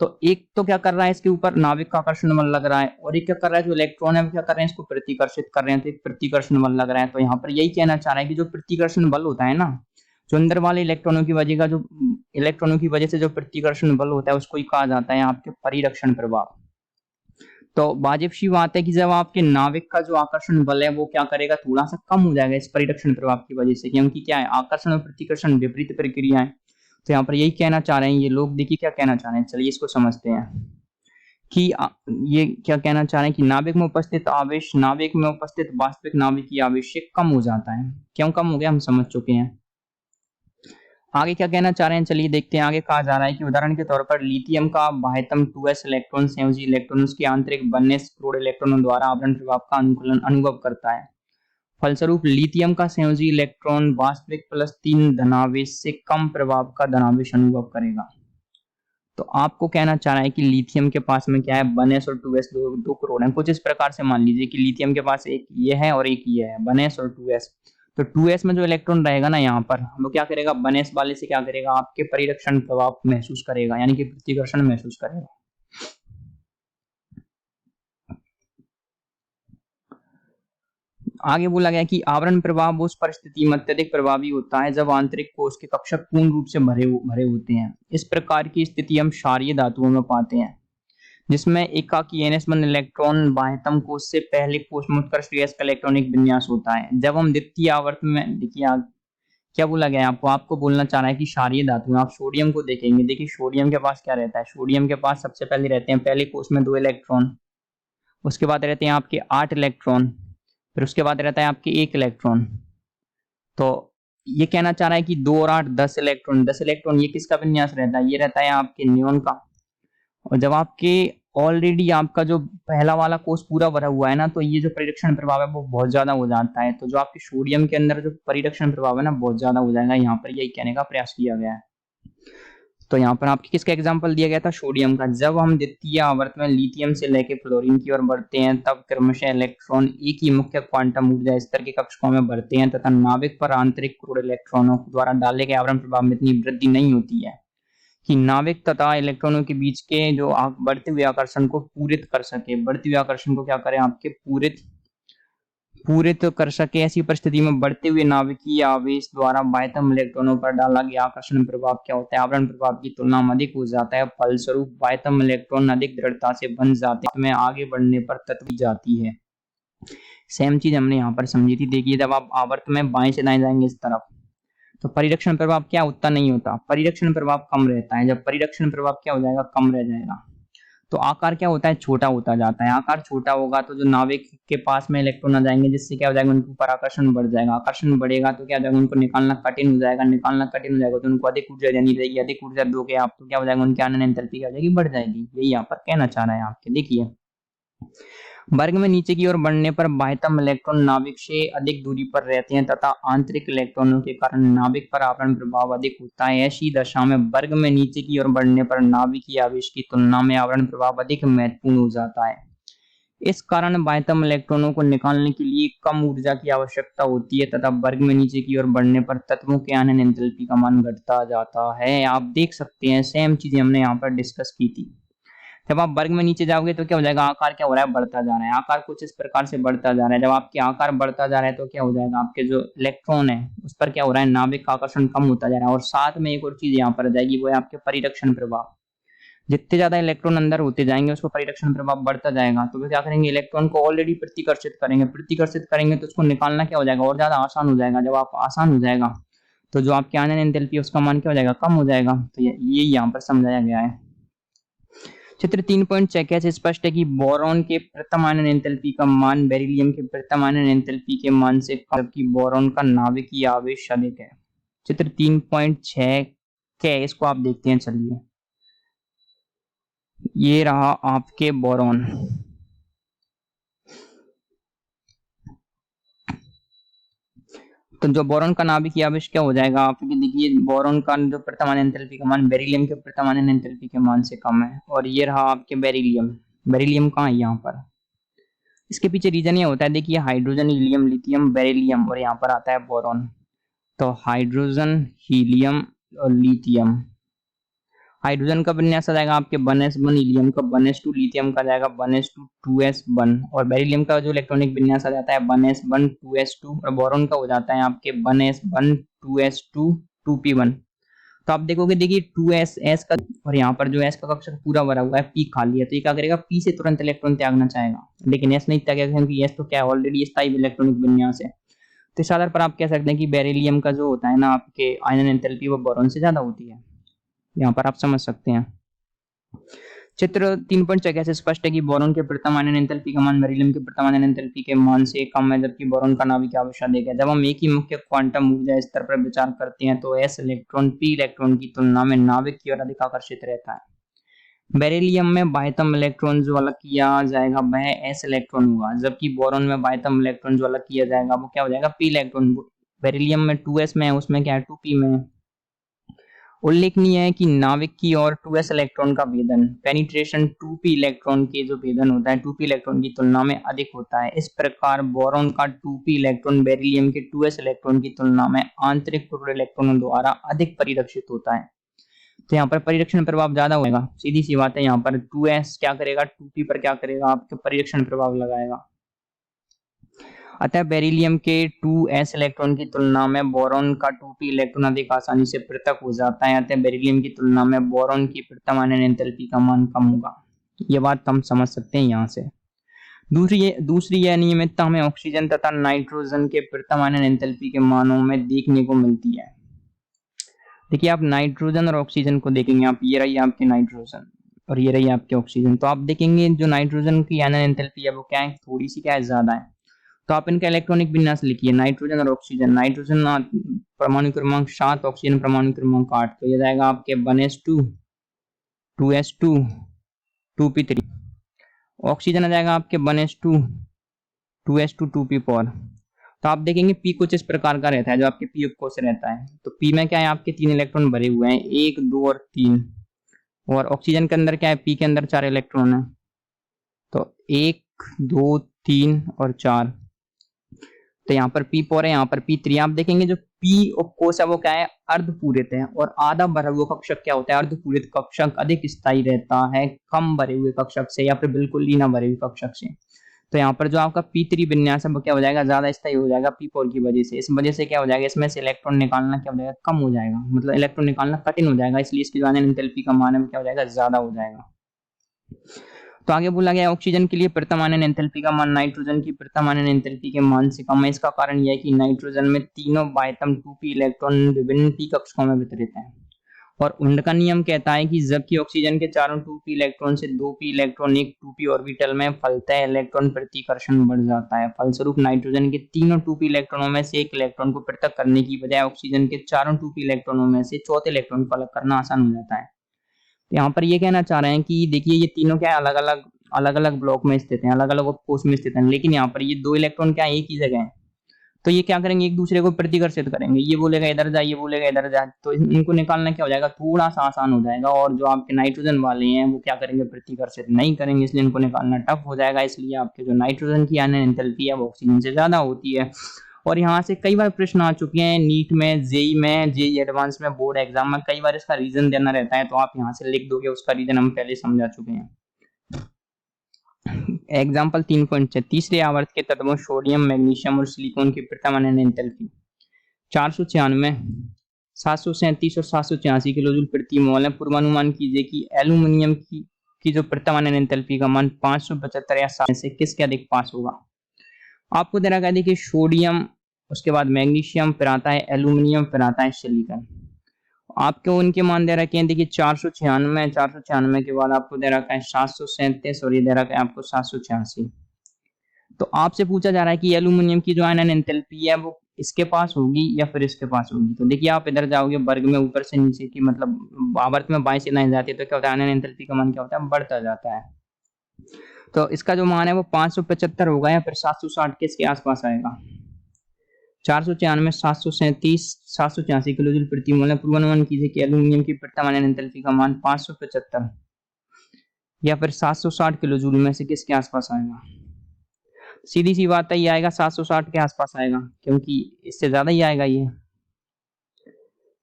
तो एक तो क्या कर रहा है, इसके ऊपर नाभिक का आकर्षण बल लग रहा है, और एक क्या कर रहा है, जो इलेक्ट्रॉन है वो क्या कर रहे हैं, इसको प्रतिकर्षित कर रहे हैं। तो एक प्रतिकर्षण बल लग रहा है। तो यहाँ पर यही कहना चाह रहा है कि जो प्रतिकर्षण बल होता है ना, जो अंदर वाले इलेक्ट्रॉनों की वजह से जो प्रतिकर्षण बल होता है उसको ही कहा जाता है आपके परिरक्षण प्रभाव। तो वाजिब सी बात है कि जब आपके नाभिक का जो आकर्षण बल है वो क्या करेगा, थोड़ा सा कम हो जाएगा इस परिरक्षण प्रभाव की वजह से, क्योंकि क्या है, आकर्षण और प्रतिकर्षण विपरीत प्रक्रिया है। तो यहाँ पर यही कहना चाह रहे हैं ये लोग। देखिए क्या कहना चाह रहे हैं, चलिए इसको समझते हैं कि ये क्या कहना चाह रहे हैं कि नाभिक में उपस्थित आवेश नाभिक में उपस्थित वास्तविक नाभिकीय आवेश से कम हो जाता है। क्यों कम हो गया, हम समझ चुके हैं। आगे क्या कहना चाह रहे हैं, चलिए देखते हैं। आगे कहा जा रहा है कि उदाहरण के तौर पर लिथियम का बाह्यतम 2s इलेक्ट्रॉन संयोजी इलेक्ट्रॉन उसके आंतरिक बनने क्रोड इलेक्ट्रॉनों द्वारा आवरण प्रभाव का अनुभव करता है। फलस्वरूप लिथियम का संयोजी इलेक्ट्रॉन वास्तविक +3 धनावेश से कम प्रभाव का धनावेश अनुभव करेगा। तो आपको कहना चाह रहा है कि लिथियम के पास में क्या है, 1s और 2s दो क्रोड है। कुछ इस प्रकार से मान लीजिए कि लिथियम के पास एक ये है और एक ये है, 1s और 2s। तो 2s में जो इलेक्ट्रॉन रहेगा ना यहाँ पर, वो क्या करेगा, 1s वाले से क्या करेगा, आपके परिरक्षण प्रभाव महसूस करेगा, यानी कि प्रतिकर्षण महसूस करेगा। आगे बोला गया कि आवरण प्रभाव उस परिस्थिति में अत्यधिक प्रभावी होता है जब आंतरिक कोश के कक्षक पूर्ण रूप से भरे होते हैं। इस प्रकार की स्थिति हम क्षारीय धातुओं में पाते हैं, जिसमें एकाकी NS1 इलेक्ट्रॉन बाह्यतम कोश से पहले कोश में उत्कर्ष का इलेक्ट्रॉनिक विन्यास होता है। जब हम द्वितीय आवर्त में, देखिए क्या बोला गया है आपको बोलना चाह रहा है कि क्षारीय धातु, आप सोडियम को देखेंगे, देखिए सोडियम के पास क्या रहता है, सोडियम के पास सबसे पहले रहते हैं पहले कोश में 2 इलेक्ट्रॉन, उसके बाद रहते हैं आपके 8 इलेक्ट्रॉन, फिर उसके बाद रहता है आपके 1 इलेक्ट्रॉन। तो ये कहना चाह रहा है कि 2 और 8 10 इलेक्ट्रॉन, 10 इलेक्ट्रॉन ये किसका विन्यास रहता है, ये रहता है आपके नियॉन का। और जब आपके ऑलरेडी आपका जो पहला वाला कोश पूरा भरा हुआ है ना, तो ये जो परिरक्षण प्रभाव है वो बहुत ज्यादा हो जाता है। तो जो आपके सोडियम के अंदर जो परिरक्षण प्रभाव है ना बहुत ज्यादा हो जाएगा, यहाँ पर यही कहने का प्रयास किया गया है। तो यहाँ पर आपके किसका एग्जाम्पल दिया गया था, सोडियम का। जब हम द्वितीय आवर्त में लिथियम से लेकर फ्लोरीन की ओर बढ़ते हैं, तब क्रमशः इलेक्ट्रॉन एक ही मुख्य क्वांटम ऊर्जा स्तर के कक्षकों में बढ़ते हैं तथा नाभिक पर आंतरिक क्रूड इलेक्ट्रॉनों द्वारा डाले गए आवरण प्रभाव में इतनी वृद्धि नहीं होती है कि नाभिक तथा इलेक्ट्रॉनों के बीच के जो बढ़ते हुए आकर्षण को पूरित कर सके, बढ़ते हुए आकर्षण को क्या करें, आपके पूरित कर सके। ऐसी परिस्थिति में बढ़ते हुए नाभिकीय आवेश द्वारा बाह्यतम इलेक्ट्रॉनों पर डाला गया आकर्षण प्रभाव क्या होता है, आवरण प्रभाव की तुलना में अधिक हो जाता है। फलस्वरूप बाह्यतम इलेक्ट्रॉन अधिक दृढ़ता से बंध जाते हैं, आगे बढ़ने पर तत्व जाती है। सेम चीज हमने यहाँ पर समझी थी। देखिए जब आप आवर्त में बाएं से दाएं जाएंगे इस तरफ, तो परिरक्षण प्रभाव क्या उतना नहीं होता, परिरक्षण प्रभाव कम रहता है। जब परिरक्षण प्रभाव क्या हो जाएगा, कम रह जाएगा, तो आकार क्या होता है, छोटा होता जाता है। आकार छोटा होगा तो जो नाभिक के पास में इलेक्ट्रॉन आ जाएंगे, जिससे क्या हो जाएगा, उनके ऊपर आकर्षण बढ़ जाएगा। आकर्षण बढ़ेगा तो क्या हो जाएगा, उनको निकालना कठिन हो जाएगा। निकालना कठिन हो जाएगा तो उनको अधिक ऊर्जा देनी रहेगी। अधिक ऊर्जा दोगे आप तो क्या हो जाएगा, उनकी आनन एंथैल्पी क्या हो जाएगी, बढ़ जाएगी। यही यहाँ पर कहना चाह रहा है आपके। देखिए वर्ग में नीचे की ओर बढ़ने पर बाह्यतम इलेक्ट्रॉन नाभिक से अधिक दूरी पर रहते हैं तथा आंतरिक इलेक्ट्रॉनों के कारण नाभिक पर आवरण प्रभाव अधिक होता है। ऐसी दशा में वर्ग में नीचे की ओर बढ़ने पर नाभिकीय आवेश की तुलना में आवरण प्रभाव अधिक महत्वपूर्ण हो जाता है। इस कारण बाह्यतम इलेक्ट्रॉनों को निकालने के लिए कम ऊर्जा की आवश्यकता होती है तथा वर्ग में नीचे की ओर बढ़ने पर तत्वों के आनन एंथैल्पी का मान घटता जाता है। आप देख सकते हैं सेम चीजें हमने यहाँ पर डिस्कस की थी। जब आप वर्ग में नीचे जाओगे तो क्या हो जाएगा, आकार क्या हो रहा है, बढ़ता जा रहा है। आकार कुछ इस प्रकार से बढ़ता जा रहा है। जब आपके आकार बढ़ता जा रहा है तो क्या हो जाएगा, आपके जो इलेक्ट्रॉन है उस पर क्या हो रहा है, नाभिक का आकर्षण कम होता जा रहा है। और साथ में एक और चीज यहाँ पर आ जाएगी, वो है आपके परिरक्षण प्रभाव। जितने ज्यादा इलेक्ट्रॉन अंदर होते जाएंगे उसको परिरक्षण प्रभाव बढ़ता जाएगा। तो वे क्या करेंगे, इलेक्ट्रॉन को ऑलरेडी प्रतिकर्षित करेंगे तो उसको निकालना क्या हो जाएगा, और ज्यादा आसान हो जाएगा। जब आप आसान हो जाएगा तो जो आपके आनन एंथैल्पी उसका मान क्या हो जाएगा, कम हो जाएगा। तो ये यहाँ पर समझाया गया है। चित्र 3.6 से स्पष्ट है कि बोरॉन के प्रथम आयनन एंथैल्पी का मान बेरिलियम के प्रथम आयनन एंथैल्पी के मान से कम, जबकि बोरॉन का नाभिकीय आवेश अधिक है। चित्र 3.6 के इसको आप देखते हैं। चलिए ये रहा आपके बोरॉन। तो जो बोरॉन का नाभिकीय आवेश क्या हो जाएगा आपके, देखिए बोरॉन का जो प्रथम आयनन एंथैल्पी का मान बेरिलियम के प्रथम आयनन एंथैल्पी के मान से कम है। और ये रहा आपके बेरिलियम। बेरिलियम कहाँ है, यहाँ पर। इसके पीछे रीजन ये होता है, देखिए हाइड्रोजन, हीलियम, लिथियम, बेरिलियम और यहाँ पर आता है बोरॉन। तो हाइड्रोजन, हीलियम और लिथियम। हाइड्रोजन का विन्यास आ जाएगा आपके 1s1, हीलियम का 1s2, लिथियम का जाएगा 1s2 2s1 और बेरिलियम का जो इलेक्ट्रॉनिक विन्यास आ जाता है 1s1 2s2 और बोरॉन का हो जाता है आपके 1s1 2s2 2p1। तो आप देखोगे, देखिए 2s का और यहाँ पर जो s का कक्षक पूरा भरा हुआ है, p खाली है, तो ये क्या करेगा, p से तुरंत इलेक्ट्रॉन त्यागना चाहेगा, लेकिन s नहीं त्यागेगा क्योंकि s तो क्या है, ऑलरेडी स्थायी इलेक्ट्रॉनिक विन्यास है। तो इस आधार पर आप कह सकते हैं कि बेरिलियम का जो होता है ना आपके आयनन एंथैल्पी वो बोरॉन से ज्यादा होती है। यहाँ पर आप समझ सकते हैं। चित्र 3.6 से स्पष्ट है कि बोरॉन के प्रथम आयनन एंथैल्पी का मान बेरिलियम के प्रथम आयनन एंथैल्पी के मान से कम है, जबकि बोरॉन का नाभिकीय आवेश अधिक है। जब हम एक ही मुख्य क्वांटम ऊर्जा स्तर पर विचार करते हैं तो s इलेक्ट्रॉन p इलेक्ट्रॉन की तुलना में नाभिक की ओर अधिक आकर्षित रहता है। बेरिलियम में बाह्यतम इलेक्ट्रॉन जो अलग किया जाएगा वह s इलेक्ट्रॉन होगा, जबकि बोरॉन में बाह्यतम इलेक्ट्रॉन जो अलग किया जाएगा वो क्या हो जाएगा, p इलेक्ट्रॉन। बेरिलियम में 2s में है, उसमें क्या है 2p में है। उल्लेखनीय है कि नाविक की ओर 2s इलेक्ट्रॉन का भेदन पेनिट्रेशन 2p इलेक्ट्रॉन के जो भेदन होता है 2p इलेक्ट्रॉन की तुलना में अधिक होता है। इस प्रकार बोरॉन का 2p इलेक्ट्रॉन बेरिलियम के 2s इलेक्ट्रॉन की तुलना में आंतरिक पूर्ण इलेक्ट्रॉनों द्वारा अधिक परिरक्षित होता है। तो यहाँ पर परिरक्षण प्रभाव ज्यादा होगा, सीधी सी बात है। यहाँ पर 2s क्या करेगा, 2p पर क्या करेगा, आपके परिरक्षण प्रभाव लगाएगा। अतः बेरिलियम के 2s इलेक्ट्रॉन की तुलना में बोरॉन का 2p इलेक्ट्रॉन अधिक आसानी से पृथक हो जाता है। अतः बेरिलियम की तुलना में बोरॉन की पृथक आयनन एंथैल्पी का मान कम होगा। ये बात हम समझ सकते हैं यहाँ से। दूसरी यह अनियमितता हमें ऑक्सीजन तथा नाइट्रोजन के पृथक आयनन एंथैल्पी के मानों में देखने को मिलती है। देखिए आप नाइट्रोजन और ऑक्सीजन को देखेंगे, आप ये रही आपकी नाइट्रोजन और ये रही आपके ऑक्सीजन, तो आप देखेंगे जो नाइट्रोजन की आयनन एंथैल्पी है वो क्या है, थोड़ी सी क्या है, ज्यादा है। तो आप इनका इलेक्ट्रॉनिक विन्यास लिखिए, नाइट्रोजन और ऑक्सीजन। नाइट्रोजन परमाणु क्रमांक 7, ऑक्सीजन परमाणु क्रमांक 8, तो ये जाएगा आपके 1s2 2s2 2p3। ऑक्सीजन आ जाएगा आपके 1s2 2s2 2p4। तो आप देखेंगे पी कुछ इस प्रकार का रहता है जो आपके पी उपकोष से रहता है। तो पी में क्या है, आपके 3 इलेक्ट्रॉन भरे हुए हैं, 1 2 और 3। और ऑक्सीजन के अंदर क्या है, पी के अंदर 4 इलेक्ट्रॉन है, तो 1 2 3 और 4। तो यहाँ पर P4 है, यहाँ पर P3। आप देखेंगे जो P उपकोष है वो क्या है, अर्धपूरित है। और आधा भरा हुआ कक्षक क्या होता है, अर्धपूरित कक्षक अधिक स्थायी रहता है कम भरे हुए कक्षक से, या फिर बिल्कुल ही ना भरे हुए कक्षक से। तो यहाँ पर जो आपका P3 विन्यास है वो क्या हो जाएगा, ज्यादा स्थायी हो जाएगा P4 की वजह से। इस वजह से क्या हो जाएगा, इसमें से इलेक्ट्रॉन निकालना क्या हो जाएगा, कम हो जाएगा, मतलब इलेक्ट्रॉन निकालना कठिन हो जाएगा, इसलिए इसकी जो आयनन एंथैल्पी का मान है वो क्या हो जाएगा, ज्यादा हो जाएगा। तो आगे बोला गया ऑक्सीजन के लिए प्रथम आयनन एंथैल्पी का मान नाइट्रोजन की प्रथम आयनन एंथैल्पी के मान से कम है। इसका कारण यह है कि नाइट्रोजन में तीनों बाह्यतम 2p इलेक्ट्रॉन विभिन्न p कक्षकों में वितरित हैं। और उंड का नियम कहता है कि जबकि ऑक्सीजन के चारों 2p इलेक्ट्रॉन से 2p इलेक्ट्रॉन एक 2p ऑर्बिटल में फलतः इलेक्ट्रॉन प्रतिकर्षण बढ़ जाता है। फलस्वरूप नाइट्रोजन के तीनों 2p इलेक्ट्रॉनों में से एक इलेक्ट्रॉन को पृथक करने की बजाय ऑक्सीजन के चारों 2p इलेक्ट्रॉनों में से चौथे इलेक्ट्रॉन को अलग करना आसान हो जाता है। यहाँ पर ये कहना चाह रहे हैं कि देखिए ये तीनों क्या है, अलग अलग ब्लॉक में स्थित हैं, अलग अलग उपकोष में स्थित हैं, लेकिन यहाँ पर ये 2 इलेक्ट्रॉन क्या है, एक ही जगह है। तो ये क्या करेंगे, एक दूसरे को प्रतिकर्षित करेंगे, ये बोलेगा इधर जा, ये बोलेगा इधर जा, तो इनको निकालना क्या हो जाएगा, थोड़ा सा आसान हो जाएगा। और जो आपके नाइट्रोजन वाले हैं वो क्या करेंगे, प्रतिकर्षित नहीं करेंगे, इसलिए इनको निकालना टफ हो जाएगा। इसलिए आपके जो नाइट्रोजन की आयनन एंथैल्पी है वो ऑक्सीजन से ज्यादा होती है। और यहाँ से कई बार प्रश्न आ चुके हैं नीट में, जेई एडवांस में, बोर्ड एग्जाम में, कई बार इसका रीजन देना रहता है, तो आप यहाँ से लिख दोगे, उसका रीजन हम पहले समझा चुके हैं। एग्जाम्पल 3.6, तीसरे आवर्त के तत्वों सोडियम, मैग्नीशियम और सिलिकॉन की प्रथम आयनन एंथैल्पी 496, 737 और 786 किलो जूल प्रति मोल है। पूर्वानुमान कीजिए कि एल्यूमिनियम की जो प्रथम आयनन एंथैल्पी का मान 575 या 7 से किसके अधिक पास होगा। आपको दे रखा है देखिए सोडियम, उसके बाद मैग्नीशियम, फिर आता है एल्यूमिनियम, फिर आता है सिलिकॉन। आपको उनके मान दे रखे हैं देखिए 496 के बाद आपको दे रखा है 737 और ये दे रखा है आपको 786। तो आपसे पूछा जा रहा है कि एल्यूमिनियम की जो आयनन एंथैल्पी है वो इसके पास होगी या फिर इसके पास होगी। तो देखिए आप इधर जाओगे वर्ग में ऊपर से नीचे की, मतलब आवर्त में बाएं से दाएं जाती है, तो क्या होता है, आयनन एंथैल्पी का मान क्या होता है, बढ़ता जाता है। तो इसका जो मान है वो 575 होगा या फिर 760 के इसके आसपास आएगा। 496, 737, 786 किलो जूल प्रति मोल है। पूर्वानुमान कीजिए कि एल्यूमिनियम की प्रथम आयनन एंथैल्पी का मान 575 या फिर 760 किलो जूल में से किसके आसपास आएगा। सीधी सी बात है, ये आएगा 760 के आसपास आएगा, क्योंकि इससे ज्यादा ही आएगा ये।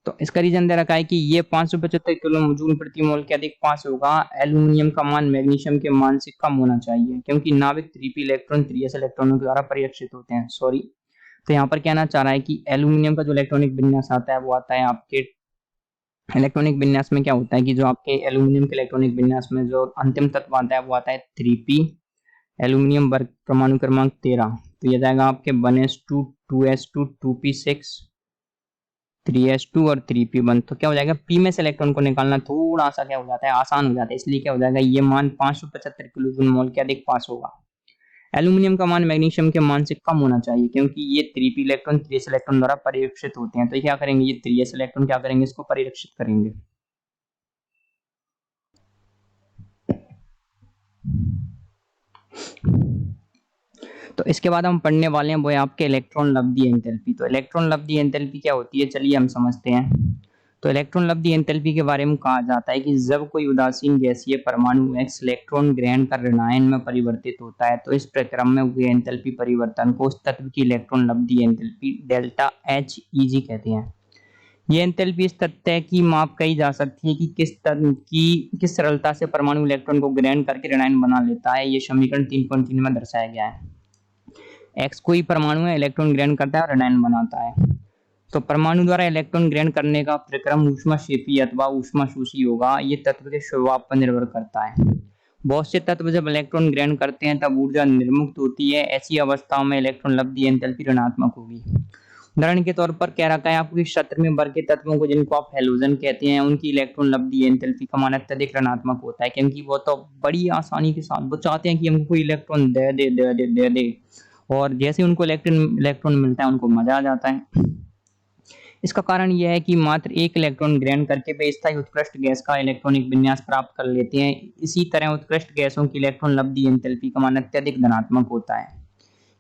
तो इसका रीजन दे रखा है कि ये 575 किलो जूल प्रति मोल के अधिक पास होगा। एल्यूमिनियम का मान मैग्नीशियम के मान से कम होना चाहिए, क्योंकि नाविक 3p इलेक्ट्रॉन 3s इलेक्ट्रॉनों द्वारा परिरक्षित होते हैं। सॉरी, तो यहाँ पर कहना चाह रहा है कि एल्यूमिनियम का जो इलेक्ट्रॉनिक विन्यास आता है वो आता है आपके इलेक्ट्रॉनिक विन्यास में क्या होता है कि जो आपके एल्यूमिनियम के इलेक्ट्रॉनिक विन्यास में जो अंतिम तत्व आता है वो आता है 3p, एल्यूमिनियम वर्ग परमाणु क्रमांक 13। तो ये जाएगा आपके 1s2 2s2 2p6 3s2 और 3p1। तो क्या हो जाएगा, p में से इलेक्ट्रॉन को निकालना थोड़ा सा क्या हो जाता है, आसान हो जाता है, इसलिए क्या हो जाएगा, ये मान 575 किलो जूल मोल के अधिक पास होगा। एल्यूमिनियम का मान मैग्नीशियम के मान से कम होना चाहिए, क्योंकि ये 3p इलेक्ट्रॉन 3s इलेक्ट्रॉन द्वारा परिरक्षित होते हैं। तो क्या करेंगे, ये 3s इलेक्ट्रॉन क्या करेंगे, इसको परिरक्षित करेंगे। तो इसके बाद हम पढ़ने वाले हैं वो है आपके इलेक्ट्रॉन लब्धि एंथैल्पी। तो इलेक्ट्रॉन लब्धि एंथैल्पी क्या होती है, चलिए हम समझते हैं। तो इलेक्ट्रॉन लब्धि एंथैल्पी के बारे में कहा जाता है कि जब कोई उदासीन गैसीय परमाणु x इलेक्ट्रॉन ग्रहण कर ऋणायन में परिवर्तित होता है तो इस प्रक्रम में हुए एंथैल्पी परिवर्तन को उस तत्व की इलेक्ट्रॉन लब्धि एंथैल्पी डेल्टा एच ईजी कहते हैं। ये एंथैल्पी इस तथ्य की माप कही जा सकती है कि किस सरलता से परमाणु इलेक्ट्रॉन को ग्रहण करके ऋणायन बना लेता है। ये समीकरण 3.3 में दर्शाया गया है। x कोई परमाणु है, इलेक्ट्रॉन ग्रहण करता है और ऋणायन बनाता है। तो परमाणु द्वारा इलेक्ट्रॉन ग्रहण करने का प्रक्रम ऊष्माक्षेपी अथवा ऊष्माशोषी होगा। ये तत्व के स्वभाव पर निर्भर करता है। बहुत से तत्व जब इलेक्ट्रॉन ग्रहण करते हैं तब ऊर्जा निर्मुक्त होती है। ऐसी अवस्थाओं में इलेक्ट्रॉन लब्धि एंथैल्पी ऋणात्मक होगी। उदाहरण के तौर पर कह रखा है आपको कि क्षेत्र में वर्ग के तत्वों को जिनको आप हैलोजन कहते हैं उनकी इलेक्ट्रॉन लब्धि एंथैल्पी का मान अत्यधिक ऋणात्मक होता है, क्योंकि वो तो बड़ी आसानी के साथ वो चाहते हैं कि हमको कोई इलेक्ट्रॉन दे और जैसे उनको इलेक्ट्रॉन मिलता है उनको मजा आ जाता है। इसका कारण यह है कि मात्र एक इलेक्ट्रॉन ग्रहण करके वे स्थायी उत्कृष्ट गैस का इलेक्ट्रॉनिक विन्यास प्राप्त कर लेते हैं। इसी तरह उत्कृष्ट गैसों की इलेक्ट्रॉन लब्धि एंथैल्पी का मान अत्यधिक धनात्मक होता है,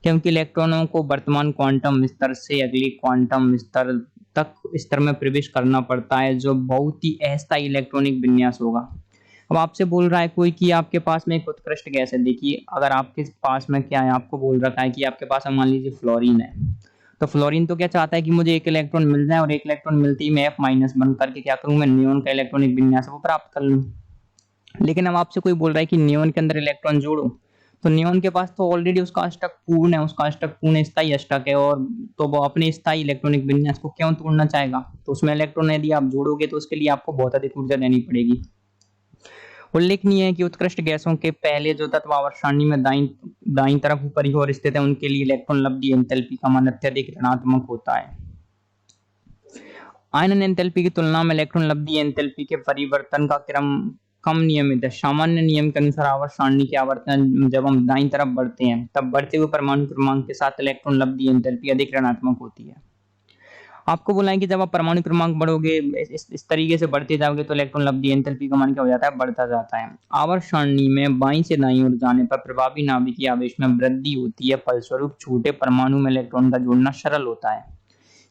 क्योंकि इलेक्ट्रॉनों को वर्तमान क्वांटम स्तर से अगले क्वांटम स्तर में प्रवेश करना पड़ता है, जो बहुत ही अस्थायी इलेक्ट्रॉनिक विन्यास होगा। अब आपसे बोल रहा है कोई कि आपके पास में एक उत्कृष्ट गैस है। देखिए अगर आपके पास में क्या है, आपको बोल रखा है कि आपके पास मान लीजिए फ्लोरीन है, तो फ्लोरीन तो क्या चाहता है कि मुझे एक इलेक्ट्रॉन मिल जाए और एक इलेक्ट्रॉन मिलते ही मैं F- बन करके क्या करूं, मैं नियोन का इलेक्ट्रॉनिक विन्यास वो प्राप्त कर लूं। लेकिन अब आपसे कोई बोल रहा है कि नियोन के अंदर इलेक्ट्रॉन जोड़ो, तो नियोन के पास तो ऑलरेडी उसका अष्टक पूर्ण है, उसका अष्टक पूर्ण स्थायी अष्टक है, और तो वो अपने स्थायी इलेक्ट्रॉनिक विन्यास को क्यों तोड़ना चाहेगा। तो उसमें इलेक्ट्रॉन यदि आप जोड़ोगे तो उसके लिए आपको बहुत अधिक ऊर्जा देनी पड़ेगी। उल्लेखनीय है कि उत्कृष्ट गैसों के पहले जो तत्व आवर्त सारणी में दाईं तरफ ऊपरी ओर स्थित है उनके लिए इलेक्ट्रॉन लब्धि एंथैल्पी का मान अत्यधिक ऋणात्मक होता है। आयनन एंथैल्पी की तुलना में इलेक्ट्रॉन लब्धि एंथैल्पी के परिवर्तन का क्रम कम नियमित है। सामान्य नियम के अनुसार आवर्त सारणी के आवर्तन जब हम दाईं तरफ बढ़ते हैं तब बढ़ते हुए परमाणु क्रमांक के साथ इलेक्ट्रॉन लब्धि एंथैल्पी अधिक ऋणात्मक होती है। आपको बोला है कि जब आप परमाणु क्रमांक बढ़ोगे इस तरीके से बढ़ते जाओगे तो इलेक्ट्रॉन लब्धि एंथैल्पी का मान क्या हो जाता है, बढ़ता जाता है। आवर्त सारणी में बाईं से दाईं ओर जाने पर प्रभावी नाभिकीय आवेश में वृद्धि होती है। फलस्वरूप छोटे परमाणु में इलेक्ट्रॉन का जोड़ना सरल होता है,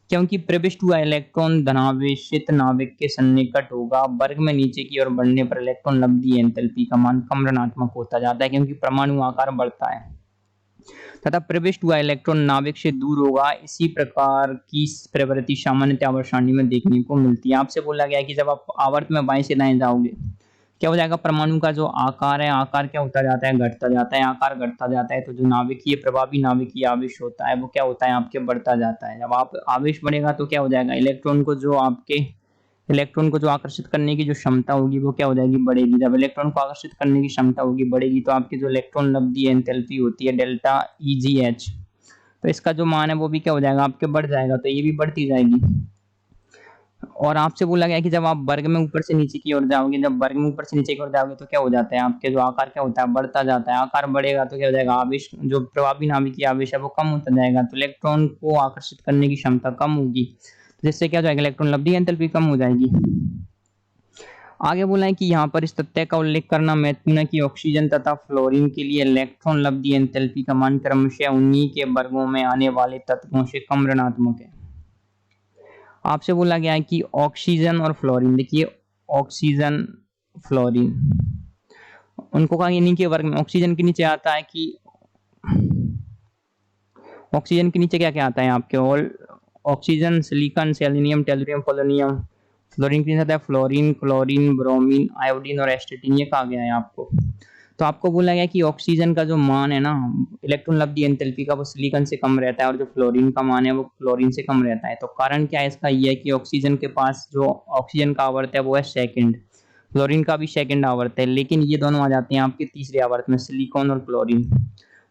क्योंकि प्रविष्ट हुआ इलेक्ट्रॉन धनावेशित नाभिक के सन्निकट होगा। वर्ग में नीचे की ओर बढ़ने पर इलेक्ट्रॉन लब्धि एंथैल्पी का मान कम ऋणात्मक होता जाता है, क्योंकि परमाणु आकार बढ़ता है तथा प्रविष्ट हुआ इलेक्ट्रॉन नाभिक से दूर होगा। इसी प्रकार की प्रवृत्ति सामान्यतः आवर्त सारणी में देखने को मिलती है। आपसे बोला गया है कि जब आप आवर्त में बाएं से दाएं जाओगे क्या हो जाएगा, परमाणु का जो आकार है आकार क्या होता जाता है, घटता जाता है। आकार घटता जाता है तो जो नाभिकीय प्रभावी नाभिकीय आवेश होता है वो क्या होता है, आपके बढ़ता जाता है। जब आप आवेश बढ़ेगा तो क्या हो जाएगा, इलेक्ट्रॉन को जो आकर्षित करने की जो क्षमता होगी वो क्या हो जाएगी, बढ़ेगी। जब इलेक्ट्रॉन को आकर्षित करने की क्षमता होगी बढ़ेगी तो आपकी जो इलेक्ट्रॉन लब्धि एंथैल्पी होती है डेल्टा EgH, तो इसका जो मान है वो भी क्या हो जाएगा, आपके बढ़ जाएगा। तो ये भी बढ़ती जाएगी। और आपसे बोला गया कि जब आप वर्ग में ऊपर से नीचे की ओर जाओगे, जब वर्ग में ऊपर से नीचे की ओर जाओगे तो क्या हो जाता है, आपके जो आकार क्या होता है, बढ़ता जाता है। आकार बढ़ेगा तो क्या हो जाएगा, आवेश जो प्रभावी नाभिकीय आवेश है वो कम होता जाएगा, तो इलेक्ट्रॉन को आकर्षित करने की क्षमता कम होगी, जिससे क्या हो जाएगा, इलेक्ट्रॉन लब्धि एंथैल्पी कम हो जाएगी। आगे बोला है कि यहाँ पर इस तथ्य का उल्लेख करना महत्वपूर्ण है कि ऑक्सीजन तथा फ्लोरीन के लिए इलेक्ट्रॉन लब्धि एंथैल्पी का मान क्रमशः उन्हीं के वर्गों में आने वाले तत्वों से कम ऋणात्मक है। आपसे बोला गया है कि ऑक्सीजन और फ्लोरीन, देखिए ऑक्सीजन फ्लोरीन उनको कहा इन्हीं के वर्ग में। ऑक्सीजन के नीचे आता है कि ऑक्सीजन के नीचे क्या क्या आता है आपके, और oxygen, silicon, selenium, tellurium, polonium. Fluorine के नीचे आता है फ्लोरीन, क्लोरीन, ब्रोमीन, आयोडीन और एस्टेटिन। ये कहा गया है आपको। तो आपको बोला गया कि ऑक्सीजन का जो मान है ना इलेक्ट्रॉन लब्धि एंथैल्पी का, वो सिलिकॉन से कम रहता है, और जो फ्लोरीन का मान है वो क्लोरीन से कम रहता है। तो कारण क्या है इसका, ये है कि ऑक्सीजन के पास जो ऑक्सीजन का आवर्त है वो है सेकंड, फ्लोरीन का भी सेकंड आवर्त है, लेकिन ये दोनों आ जाते हैं आपके तीसरे आवर्त में, सिलिकॉन और क्लोरीन।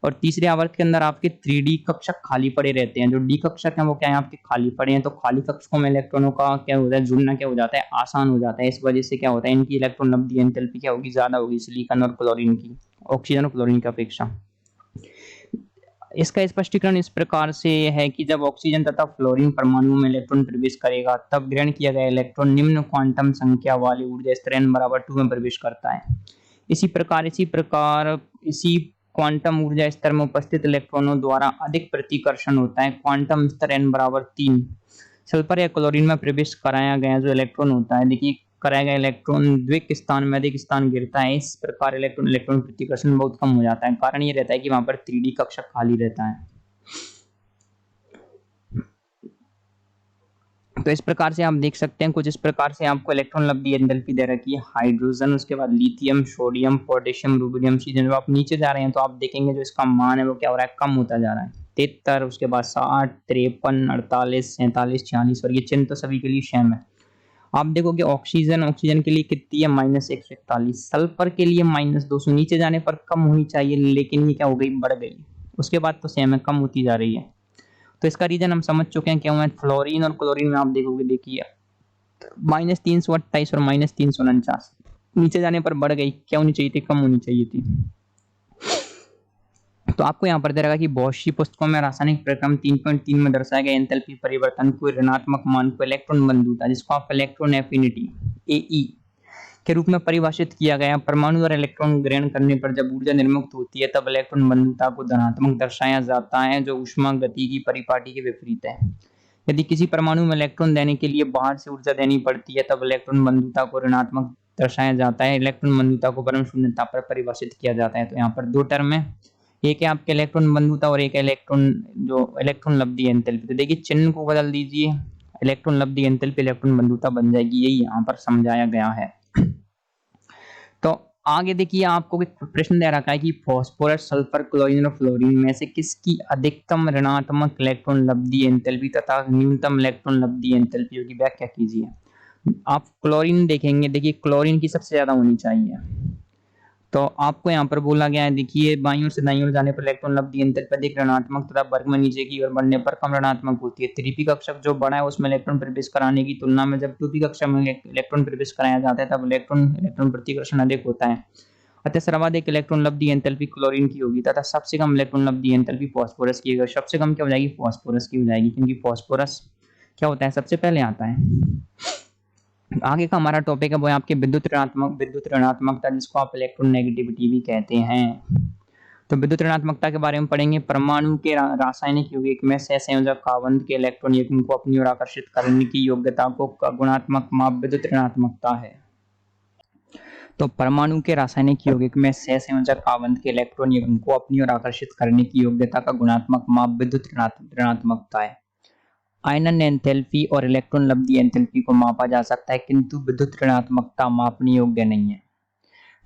और तीसरे आवर्त के अंदर आपके 3D कक्षक खाली पड़े रहते हैं। जो डी कक्षक हैं वो क्या है, आपके खाली पड़े हैं। तो खाली कक्षकों में इलेक्ट्रॉनों का क्या होता है, जुड़ना क्या हो जाता है, आसान हो जाता है। इस वजह से क्या होता है, इनकी इलेक्ट्रॉन लब्धि एंथैल्पी क्या होगी, ज्यादा होगी सिलिकॉन और क्लोरीन की, ऑक्सीजन और क्लोरीन की अपेक्षा। इसका स्पष्टीकरण इस प्रकार से है कि जब ऑक्सीजन तथा फ्लोरीन परमाणुओं में इलेक्ट्रॉन प्रवेश करेगा तब ग्रहण किया गया इलेक्ट्रॉन निम्न क्वांटम संख्या वाले ऊर्जा स्तर n=2 में प्रवेश करता है। इसी प्रकार इसी क्वांटम ऊर्जा स्तर में उपस्थित इलेक्ट्रॉनों द्वारा अधिक प्रतिकर्षण होता है। क्वांटम स्तर n=3 सल्फर या क्लोरीन में प्रवेश कराया गया जो इलेक्ट्रॉन होता है, देखिए कराया गया इलेक्ट्रॉन द्विक स्थान में अधिक स्थान गिरता है, इस प्रकार इलेक्ट्रॉन इलेक्ट्रॉन प्रतिकर्षण बहुत कम हो जाता है। कारण ये रहता है कि वहां पर 3D कक्षक खाली रहता है। तो इस प्रकार से आप देख सकते हैं, कुछ इस प्रकार से आपको इलेक्ट्रॉन लब्धि एंथैल्पी दे रखी है। हाइड्रोजन, उसके बाद lithium, sodium, potassium, rubidium, season. जब आप नीचे जा रहे हैं तो आप देखेंगे जो इसका मान है वो क्या हो रहा है, कम होता जा रहा है। 73, उसके बाद 60, 53, 48, 47, 46, और ये चिन्ह तो सभी के लिए सेम है। आप देखोगे ऑक्सीजन के लिए कितनी है, -141। सल्फर के लिए -200, नीचे जाने पर कम होनी चाहिए, लेकिन ये क्या हो गई, बढ़ गई। उसके बाद तो सेम है, कम होती जा रही है। तो इसका रीजन हम समझ चुके हैं क्यों है। फ्लोरीन और क्लोरीन में आप देखोगे, देखिए -328 और -349, नीचे जाने पर बढ़ गई, क्या होनी चाहिए थी, कम होनी चाहिए थी। तो आपको यहाँ पर दे रखा कि बहुत सी पुस्तकों में रासायनिक प्रक्रम 3.3 में दर्शाया गया एंथैल्पी परिवर्तन को ऋणात्मक मान को इलेक्ट्रॉन बंधुता, जिसको आप इलेक्ट्रॉन एफिनिटी AE के रूप में परिभाषित किया गया। परमाणु द्वारा इलेक्ट्रॉन ग्रहण करने पर जब ऊर्जा निर्मुक्त होती है तब इलेक्ट्रॉन बंधुता को धनात्मक दर्शाया जाता है, जो ऊष्मा गति की परिपाटी के विपरीत है। यदि किसी परमाणु में इलेक्ट्रॉन देने के लिए बाहर से ऊर्जा देनी पड़ती है तब इलेक्ट्रॉन बंधुता को ऋणात्मक दर्शाया जाता है। इलेक्ट्रॉन बंधुता को परम शून्यता पर परिभाषित किया जाता है। तो यहाँ पर दो टर्म है, एक है आपके इलेक्ट्रॉन बंधुता और एक इलेक्ट्रॉन लब्धि एंथैल्पी। तो देखिए चिन्ह को बदल दीजिए, इलेक्ट्रॉन लब्धि एंथैल्पी इलेक्ट्रॉन बंधुता बन जाएगी, यही यहाँ पर समझाया गया है। तो आगे देखिए आपको प्रश्न दे रखा है कि फास्फोरस, सल्फर, क्लोरीन और फ्लोरीन में से किसकी अधिकतम ऋणात्मक इलेक्ट्रॉन लब्धि एंथैल्पी तथा न्यूनतम इलेक्ट्रॉन लब्धि एंथैल्पी की व्याख्या कीजिए। आप क्लोरीन देखेंगे, देखिए क्लोरीन की सबसे ज्यादा होनी चाहिए। तो आपको यहाँ पर बोला गया है, देखिए बाईं ओर से दाईं ओर जाने पर इलेक्ट्रॉन लब्धि एंथैल्पी अधिक ऋणात्मक तथा वर्ग में नीचे की ओर बढ़ने पर कम ऋणात्मक होती है। 3p कक्षक जो बड़ा है उसमें इलेक्ट्रॉन प्रवेश कराने की तुलना में जब 2p कक्षक में इलेक्ट्रॉन प्रवेश कराया जाता है तब इलेक्ट्रॉन प्रतिकर्षण अधिक होता है। अतः सर्वाधिक इलेक्ट्रॉन लब्धि एंथैल्पी क्लोरीन की होगी तथा सबसे कम इलेक्ट्रॉन लब्धि एंथैल्पी फास्फोरस की होगी। सबसे कम क्या हो जाएगी, फास्फोरस की हो जाएगी, क्योंकि फास्फोरस क्या होता है, सबसे पहले आता है। आगे का हमारा टॉपिक है वो है आपके विद्युत ऋणात्मकता, जिसको आप इलेक्ट्रॉन नेगेटिविटी भी कहते हैं। तो विद्युत ऋणात्मकता के बारे में पढ़ेंगे। परमाणु के रासायनिक यौगिक में सहसंयोजक आबंध के इलेक्ट्रॉन युग्म को अपनी ओर आकर्षित करने की योग्यता को गुणात्मक माप विद्युत ऋणात्मकता है। तो परमाणु के रासायनिक यौगिक में सहसंयोजक आबंध के इलेक्ट्रॉन युग्म को अपनी ओर आकर्षित करने की योग्यता का गुणात्मक माप विद्युत ऋणात्मकता है। आयनन एंथैल्पी और इलेक्ट्रॉन लब्धि एंथैल्पी को मापा जा सकता है, किंतु विद्युत ऋणात्मकता मापने योग्य नहीं है।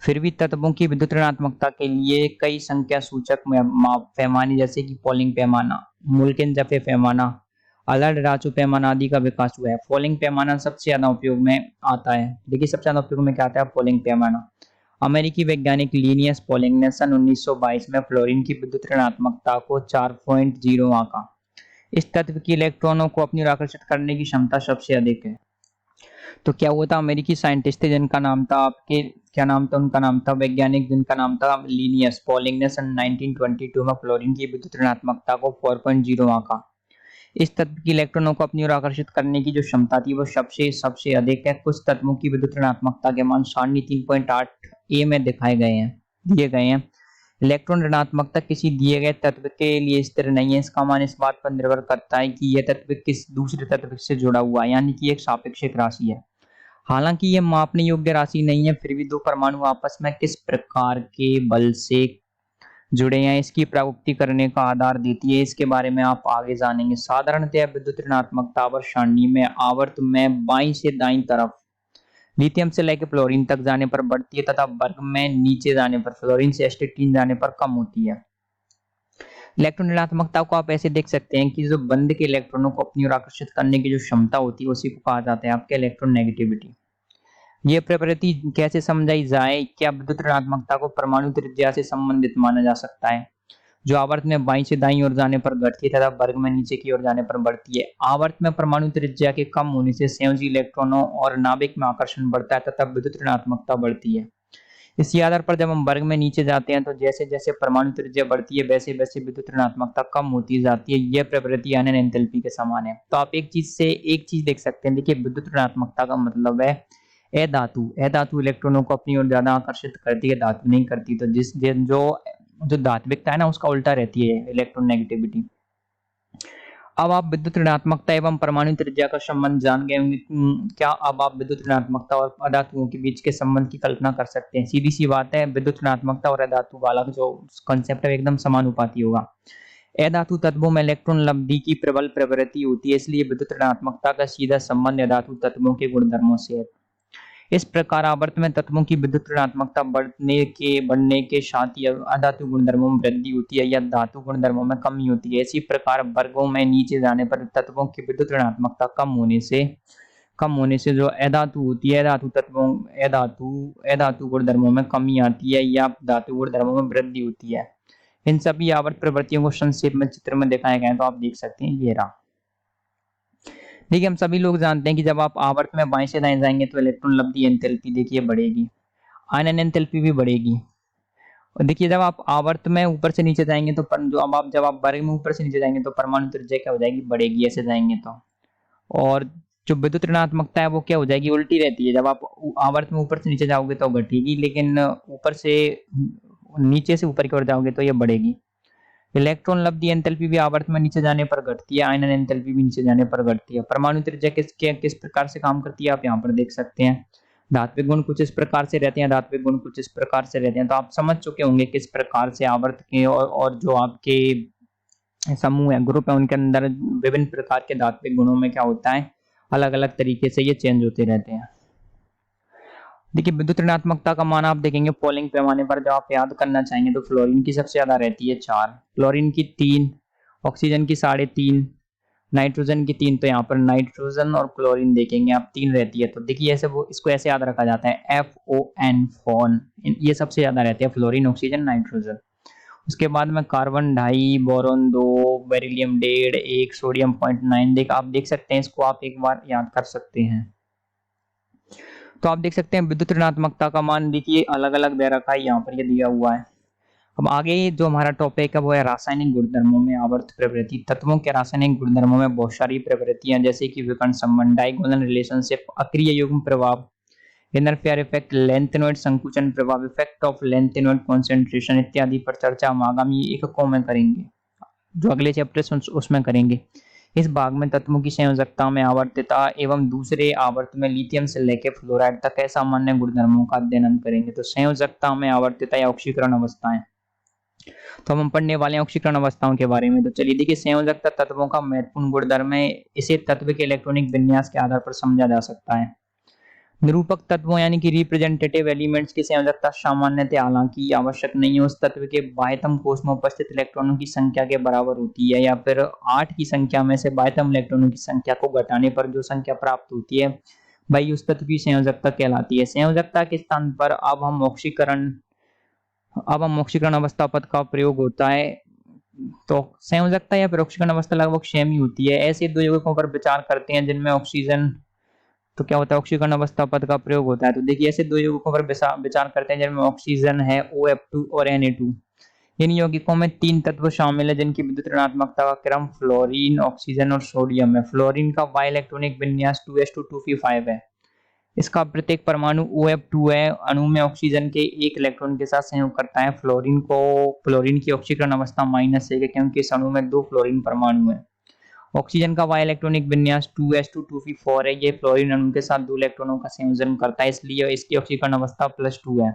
फिर भी तत्वों की विद्युत ऋणात्मकता के लिए कई संख्या सूचक माप पैमाने जैसे कि पॉलिंग पैमाना, मुल्केन-जफे पैमाना, अलर्ट-राचो पैमाना आदि का विकास हुआ है। पॉलिंग पैमाना सबसे ज्यादा उपयोग में आता है। देखिए सबसे ज्यादा उपयोग में क्या आता है, पॉलिंग पैमाना। अमेरिकी वैज्ञानिक लिनियस पॉलिंग ने सन 1922 में फ्लोरीन की विद्युत ऋणात्मकता को 4.0 आंका। इस तत्व की इलेक्ट्रॉनों को अपनी ओर आकर्षित करने की क्षमता सबसे अधिक है। तो क्या हुआ था, अमेरिकी साइंटिस्ट थे जिनका नाम था आपके, क्या नाम था उनका, नाम था वैज्ञानिक जिनका नाम था लिनियस पॉलिंग ने सन 1922 में फ्लोरीन की विद्युत ऋणात्मकता को 4.0 आंका। इस तत्व की इलेक्ट्रॉनों को अपनी ओर आकर्षित करने की जो क्षमता थी वो सबसे अधिक है। कुछ तत्वों की विद्युत ऋणात्मकता के मान 3.8 A में दिए गए हैं। इलेक्ट्रॉन ऋणात्मकता किसी दिए गए तत्व के लिए स्थिर नहीं है। इसका मान इस बात पर निर्भर करता है कि यह तत्व किस दूसरे तत्व से जुड़ा हुआ है, यानी कि एक सापेक्षिक राशि है। हालांकि यह मापने योग्य राशि नहीं है, फिर भी दो परमाणु आपस में किस प्रकार के बल से जुड़े हैं इसकी प्रवृत्ति करने का आधार देती है। इसके बारे में आप आगे जानेंगे। साधारणतः विद्युत ऋणात्मकता आवर्त सारणी में आवर्त में बाईं से दाईं तरफ लिथियम से लेकर फ्लोरीन तक जाने पर बढ़ती है तथा वर्ग में नीचे जाने पर फ्लोरीन से Sp3 जाने पर कम होती है। इलेक्ट्रॉन ऋणात्मकता को आप ऐसे देख सकते हैं कि जो बंद के इलेक्ट्रॉनों को अपनी ओर आकर्षित करने की जो क्षमता होती है उसी को कहा जाता है आपके इलेक्ट्रॉन नेगेटिविटी। ये प्रवृत्ति कैसे समझाई जाए, क्या विद्युत ऋणात्मकता को परमाणु त्रिज्या से संबंधित माना जा सकता है, जो आवर्त में बाईं से दाईं ओर जाने पर घटती है तथा वर्ग में नीचे की ओर जाने पर बढ़ती है। आवर्त में परमाणु त्रिज्या के कम होने से संयोजी इलेक्ट्रॉनों और नाभिक में आकर्षण बढ़ता है तथा विद्युत ऋणात्मकता बढ़ती है। इसी आधार पर जब हम वर्ग में नीचे जाते हैं तो जैसे जैसे परमाणु त्रिज्या बढ़ती है वैसे वैसे विद्युत ऋणात्मकता कम होती जाती है। यह प्रवृत्ति आयनन एंथैल्पी के समान है। तो आप एक चीज देख सकते हैं। देखिए विद्युत ऋणात्मकता का मतलब है अधातु इलेक्ट्रॉनों को अपनी ओर ज्यादा आकर्षित करती है, धातु नहीं करती। तो जो धात्विकता है ना उसका उल्टा रहती है इलेक्ट्रॉन नेगेटिविटी। अब आप विद्युत ऋणात्मकता एवं परमाणु त्रिज्या का संबंध जान गए होंगे। क्या अब आप विद्युत ऋणात्मकता और अधातुओं के बीच के संबंध की कल्पना कर सकते हैं? सीधी सी बात है, विद्युत ऋणात्मकता और अधातु वाला जो कॉन्सेप्ट है एकदम समानुपाती होगा। अधातु तत्वों में इलेक्ट्रॉन लब्धि की प्रबल प्रवृत्ति होती है, इसलिए विद्युत ऋणात्मकता का सीधा संबंध अधातु तत्वों के गुणधर्मों से है। इस प्रकार आवर्त में तत्वों की विद्युत ऋणात्मकता बढ़ने के साथ ही अधातु गुणधर्मों में वृद्धि होती है या धातु गुणधर्मों में कमी होती है। इसी प्रकार वर्गों में नीचे जाने पर तत्वों की विद्युत ऋणात्मकता कम होने से जो अधातु होती है अधातु गुणधर्मों में कमी आती है या धातु गुणधर्मों में वृद्धि होती है। इन सभी आवर्त प्रवृत्तियों को संक्षेप में चित्र में दिखाया गया है, तो आप देख सकते हैं ये रहा। देखिए, हम सभी लोग जानते हैं कि जब आप आवर्त में बाएं से दाएं जाएंगे तो इलेक्ट्रॉन लब्धि एंथैल्पी देखिए बढ़ेगी, आयनन एंथैल्पी भी बढ़ेगी। और देखिए, जब आप आवर्त में ऊपर से नीचे जाएंगे तो जब आप वर्ग में ऊपर से नीचे जाएंगे तो परमाणु त्रिज्या क्या हो जाएगी, बढ़ेगी ऐसे जाएंगे तो। और जो विद्युत ऋणात्मकता है वो क्या हो जाएगी, उल्टी रहती है। जब आप आवर्त में ऊपर से नीचे जाओगे तो घटेगी, लेकिन ऊपर से नीचे से ऊपर की ओर जाओगे तो ये बढ़ेगी। इलेक्ट्रॉन लब्धि एंथैल्पी भी आवर्त में नीचे जाने पर घटती है, आयनन एंथैल्पी भी नीचे जाने पर घटती है। परमाणु त्रिज्या किस प्रकार से काम करती है आप यहाँ पर देख सकते हैं। धात्विक गुण कुछ इस प्रकार से रहते हैं, धात्विक गुण कुछ इस प्रकार से रहते हैं। तो आप समझ चुके होंगे किस प्रकार से आवर्त के और जो आपके समूह है, ग्रुप है, उनके अंदर विभिन्न प्रकार के धात्विक गुणों में क्या होता है, अलग अलग तरीके से ये चेंज होते रहते हैं। देखिए, विद्युत ऋणात्मकता का मान आप देखेंगे पोलिंग पैमाने पर जब आप याद करना चाहेंगे तो फ्लोरीन की सबसे ज्यादा रहती है 4, क्लोरीन की 3, ऑक्सीजन की 3.5, नाइट्रोजन की 3। तो यहाँ पर नाइट्रोजन और क्लोरीन देखेंगे आप 3 रहती है। तो देखिए ऐसे इसको ऐसे याद रखा जाता है FON, फोन। ये सबसे ज्यादा रहते हैं, फ्लोरीन, ऑक्सीजन, नाइट्रोजन। उसके बाद में कार्बन 2.5, बोरोन 2, बेरिलियम 1.5, 1, सोडियम 0.9। आप देख सकते हैं, इसको आप एक बार याद कर सकते हैं। तो आप देख सकते हैं विद्युत ऋणात्मकता का मान देखिए अलग अलग दे रखा है, यहाँ पर ये दिया हुआ है। अब आगे जो हमारा टॉपिक है वो है रासायनिक गुणधर्मों में आवर्त प्रवृत्ति। तत्वों के रासायनिक गुणधर्मों में बहुत सारी प्रवृत्तियां जैसे कि विकर्ण संबंध, डायगोनल रिलेशनशिप, अक्रिय युग्म प्रभाव, इनरफेयर इफेक्ट, लेंथेनॉइड संकुचन प्रभाव, इफेक्ट ऑफ लेंथेनॉइड कंसंट्रेशन इत्यादि पर चर्चा हम आगामी एककों में करेंगे, जो अगले चैप्टर उसमें करेंगे। इस भाग में तत्वों की संयोजकता में आवर्तता एवं दूसरे आवर्त में लिथियम से लेकर फ्लोराइड तक सामान्य गुणधर्मों का अध्ययन हम करेंगे। तो संयोजकता में आवर्तता या ऑक्सीकरण अवस्थाएं, तो हम पढ़ने वाले हैं ऑक्सीकरण अवस्थाओं के बारे में। तो चलिए देखिए, संयोजकता तत्वों का महत्वपूर्ण गुणधर्म है। इसे तत्व के इलेक्ट्रॉनिक विन्यास के आधार पर समझा जा सकता है। निरूपक तत्वों यानी कि रिप्रेजेंटेटिव एलिमेंट्स की संयोजकता सामान्यतः हालांकि आवश्यक नहीं है, उस तत्व के बाह्यतम कोश में उपस्थित इलेक्ट्रॉनों की संख्या के बराबर होती है, या फिर 8 की संख्या में से बाह्यतम इलेक्ट्रॉनों की संख्या को घटाने पर जो संख्या प्राप्त होती है वही उस तत्व की संयोजकता कहलाती है। संयोजकता के स्थान पर अब हम ऑक्सीकरण अवस्था पद का प्रयोग होता है। तो संयोजकता या फिर ऑक्सीकरण अवस्था लगभग सेम ही होती है। ऐसे दो यौगिकों पर विचार करते हैं जिनमें ऑक्सीजन, तो क्या होता है, ऑक्सीकरण अवस्था पद का प्रयोग होता है। तो देखिए, ऐसे दो यौगिकों पर विचार करते हैं जिनमें ऑक्सीजन है, OF2 और Na2। इन यौगिकों में 3 तत्व शामिल है जिनकी विद्युत ऋणात्मकता का क्रम फ्लोरीन, ऑक्सीजन और सोडियम है। फ्लोरीन का y इलेक्ट्रॉनिक विन्यास 2s2 है। इसका प्रत्येक परमाणु OF2 है। अणु में ऑक्सीजन के 1 इलेक्ट्रॉन के साथ संयोग करता है। फ्लोरीन की ऑक्सीकरण अवस्था -1 है क्योंकि इस अणु में 2 फ्लोरीन परमाणु है। ऑक्सीजन का y इलेक्ट्रॉनिक विन्यास 2s2 है। ये फ्लोरीन अणु के साथ 2 इलेक्ट्रॉनों का संयोजन करता है, इसलिए इसकी ऑक्सीकरण अवस्था +2 है।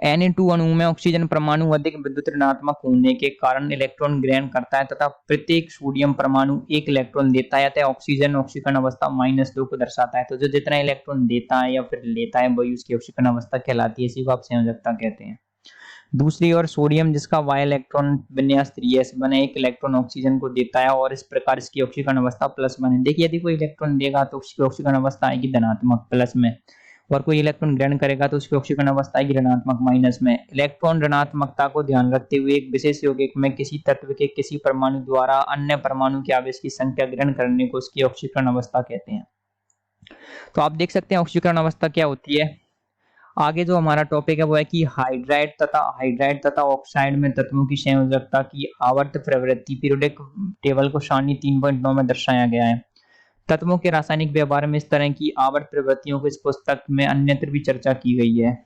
Na2 अणु में ऑक्सीजन परमाणु अधिक विद्युत ऋणात्मक होने के कारण इलेक्ट्रॉन ग्रहण करता है तथा प्रत्येक सोडियम परमाणु 1 इलेक्ट्रॉन देता है, अतः ऑक्सीजन ऑक्सीकरण अवस्था -2 को दर्शाता है। तो जो जितना इलेक्ट्रॉन देता है या फिर लेता है वही उसकी ऑक्सीकरण अवस्था कहलाती है। इसी को आप संयोजकता कहते हैं। दूसरी ओर सोडियम, जिसका y इलेक्ट्रॉन विन्यास 3s1 है, 1 इलेक्ट्रॉन ऑक्सीजन को देता है और इस प्रकार इसकी ऑक्सीकरण अवस्था +1 है। देखिए, यदि कोई इलेक्ट्रॉन देगा तो उसकी ऑक्सीकरण अवस्था आएगी धनात्मक प्लस में, और कोई इलेक्ट्रॉन ग्रहण करेगा तो उसकी ऑक्सीकरण अवस्था आएगी ऋणात्मक माइनस में। इलेक्ट्रॉन ऋणात्मकता को ध्यान रखते हुए एक विशेष यौगिक में किसी तत्व के किसी परमाणु द्वारा अन्य परमाणु के आवेश की संख्या ग्रहण करने को उसकी ऑक्सीकरण अवस्था कहते हैं। तो आप देख सकते हैं ऑक्सीकरण अवस्था क्या होती है। आगे जो हमारा टॉपिक है वो है कि हाइड्राइड तथा ऑक्साइड में तत्वों की संयोजकता की आवर्त प्रवृत्ति। पीरियोडिक टेबल को सारणी 3.9 में दर्शाया गया है। तत्वों के रासायनिक व्यवहार में इस तरह की आवर्त प्रवृत्तियों को इस पुस्तक में अन्यत्र भी चर्चा की गई है।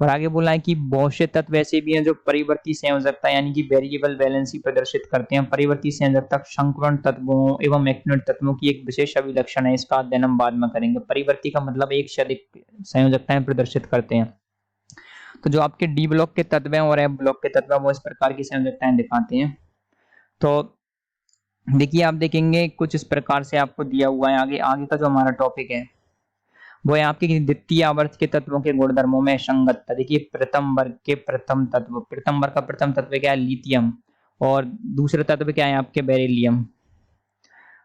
और आगे बोला है कि बहुत से तत्व ऐसे भी हैं जो परिवर्ती संयोजकता यानी कि वेरिएबल वैलेंसी प्रदर्शित करते हैं। परिवर्ती संयोजकता संकुरण तत्वों एवं एक्टिनेट तत्वों की एक विशेष अभिलक्षण है, इसका अध्ययन हम बाद में करेंगे। परिवर्ती का मतलब एक से अधिक संयोजकताएं प्रदर्शित करते हैं। तो जो आपके डी ब्लॉक के तत्व हैं और एफ ब्लॉक के तत्व हैं वो इस प्रकार की संयोजकताएं दिखाते हैं। तो देखिए आप देखेंगे कुछ इस प्रकार से आपको दिया हुआ है। आगे आगे का जो हमारा टॉपिक है वो है आपके द्वितीय आवर्त के तत्वों के गुणधर्मों में संगतता। देखिए प्रथम वर्ग के प्रथम तत्व, प्रथम वर्ग का प्रथम तत्व क्या है? लिथियम। और दूसरे तत्व क्या है आपके? बेरिलियम।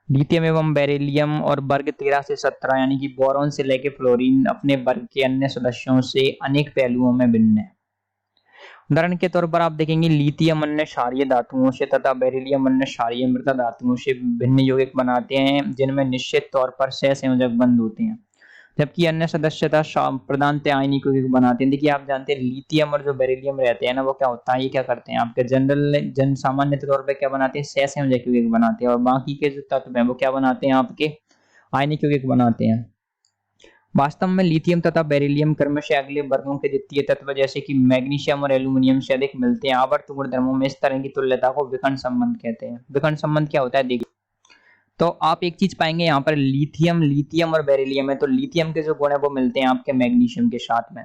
लिथियम एवं बेरिलियम और वर्ग 13 से 17 यानी कि बोरॉन से लेके फ्लोरीन अपने वर्ग के अन्य सदस्यों से अनेक पहलुओं में भिन्न है। उदाहरण के तौर पर आप देखेंगे लिथियम अन्य क्षारीय धातुओं से तथा बेरिलियम अन्य क्षारीय मृदा धातुओं से भिन्न यौगिक बनाते हैं जिनमें निश्चित तौर पर सहसंयोजक बंध होते हैं, जबकि अन्य सदस्यता प्रधानतः आयनिक यौगिक बनाते हैं। देखिए आप जानते हैं लिथियम और जो बेरिलियम रहते हैं ना वो क्या होता है, ये क्या करते हैं आपके जन सामान्य तौर पर क्या बनाते हैं? सहसंयोजक यौगिक बनाते हैं। और बाकी के जो तत्व हैं वो क्या बनाते हैं आपके? आयनिक यौगिक बनाते हैं। वास्तव में लिथियम तथा बेरिलियम क्रमशः अगले वर्गों के द्वितीय तत्व जैसे कि मैग्नीशियम और एल्यूमिनियम से अधिक मिलते हैं। आवर्त गुणधर्मों में इस तरह की तुल्यता को विकर्ण संबंध कहते हैं। विकर्ण संबंध क्या होता है देखिए, तो आप एक चीज पाएंगे यहाँ पर लिथियम और बेरिलियम है, तो लिथियम के जो गुण है वो मिलते हैं आपके मैग्नीशियम के साथ में,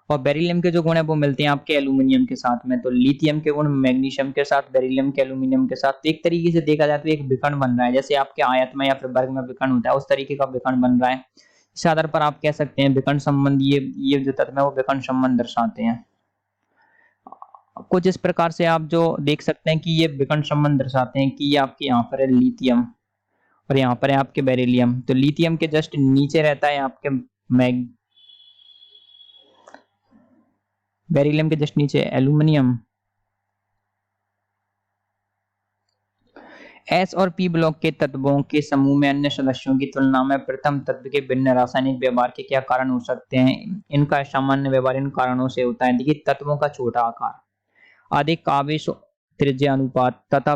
और बेरिलियम के जो गुण है वो मिलते हैं आपके एल्यूमिनियम के साथ में। तो लिथियम के गुण मैग्नीशियम के साथ, बेरिलियम के एल्यूमिनियम के साथ। तो एक तरीके से देखा जाए तो एक विकर्ण बन रहा है, जैसे आपके आयत में या फिर वर्ग में विकर्ण होता है उस तरीके का विकर्ण बन रहा है। इस आधार पर आप कह सकते हैं विकर्ण संबंध, ये जो तत्व है वो विकर्ण संबंध दर्शाते हैं। कुछ इस प्रकार से आप जो देख सकते हैं कि ये विकर्ण संबंध दर्शाते हैं कि ये आपके यहाँ पर है लिथियम और यहाँ पर है आपके बेरिलियम। तो लिथियम के जस्ट नीचे रहता है आपके बेरिलियम के जस्ट नीचे एल्यूमिनियम। एस और पी ब्लॉक के तत्वों के समूह में अन्य सदस्यों की तुलना में प्रथम तत्व के भिन्न रासायनिक व्यवहार के क्या कारण हो सकते हैं? इनका सामान्य व्यवहार इन कारणों से होता है। देखिए तत्वों का छोटा आकार, अधिक आवेश त्रिज्या अनुपात तथा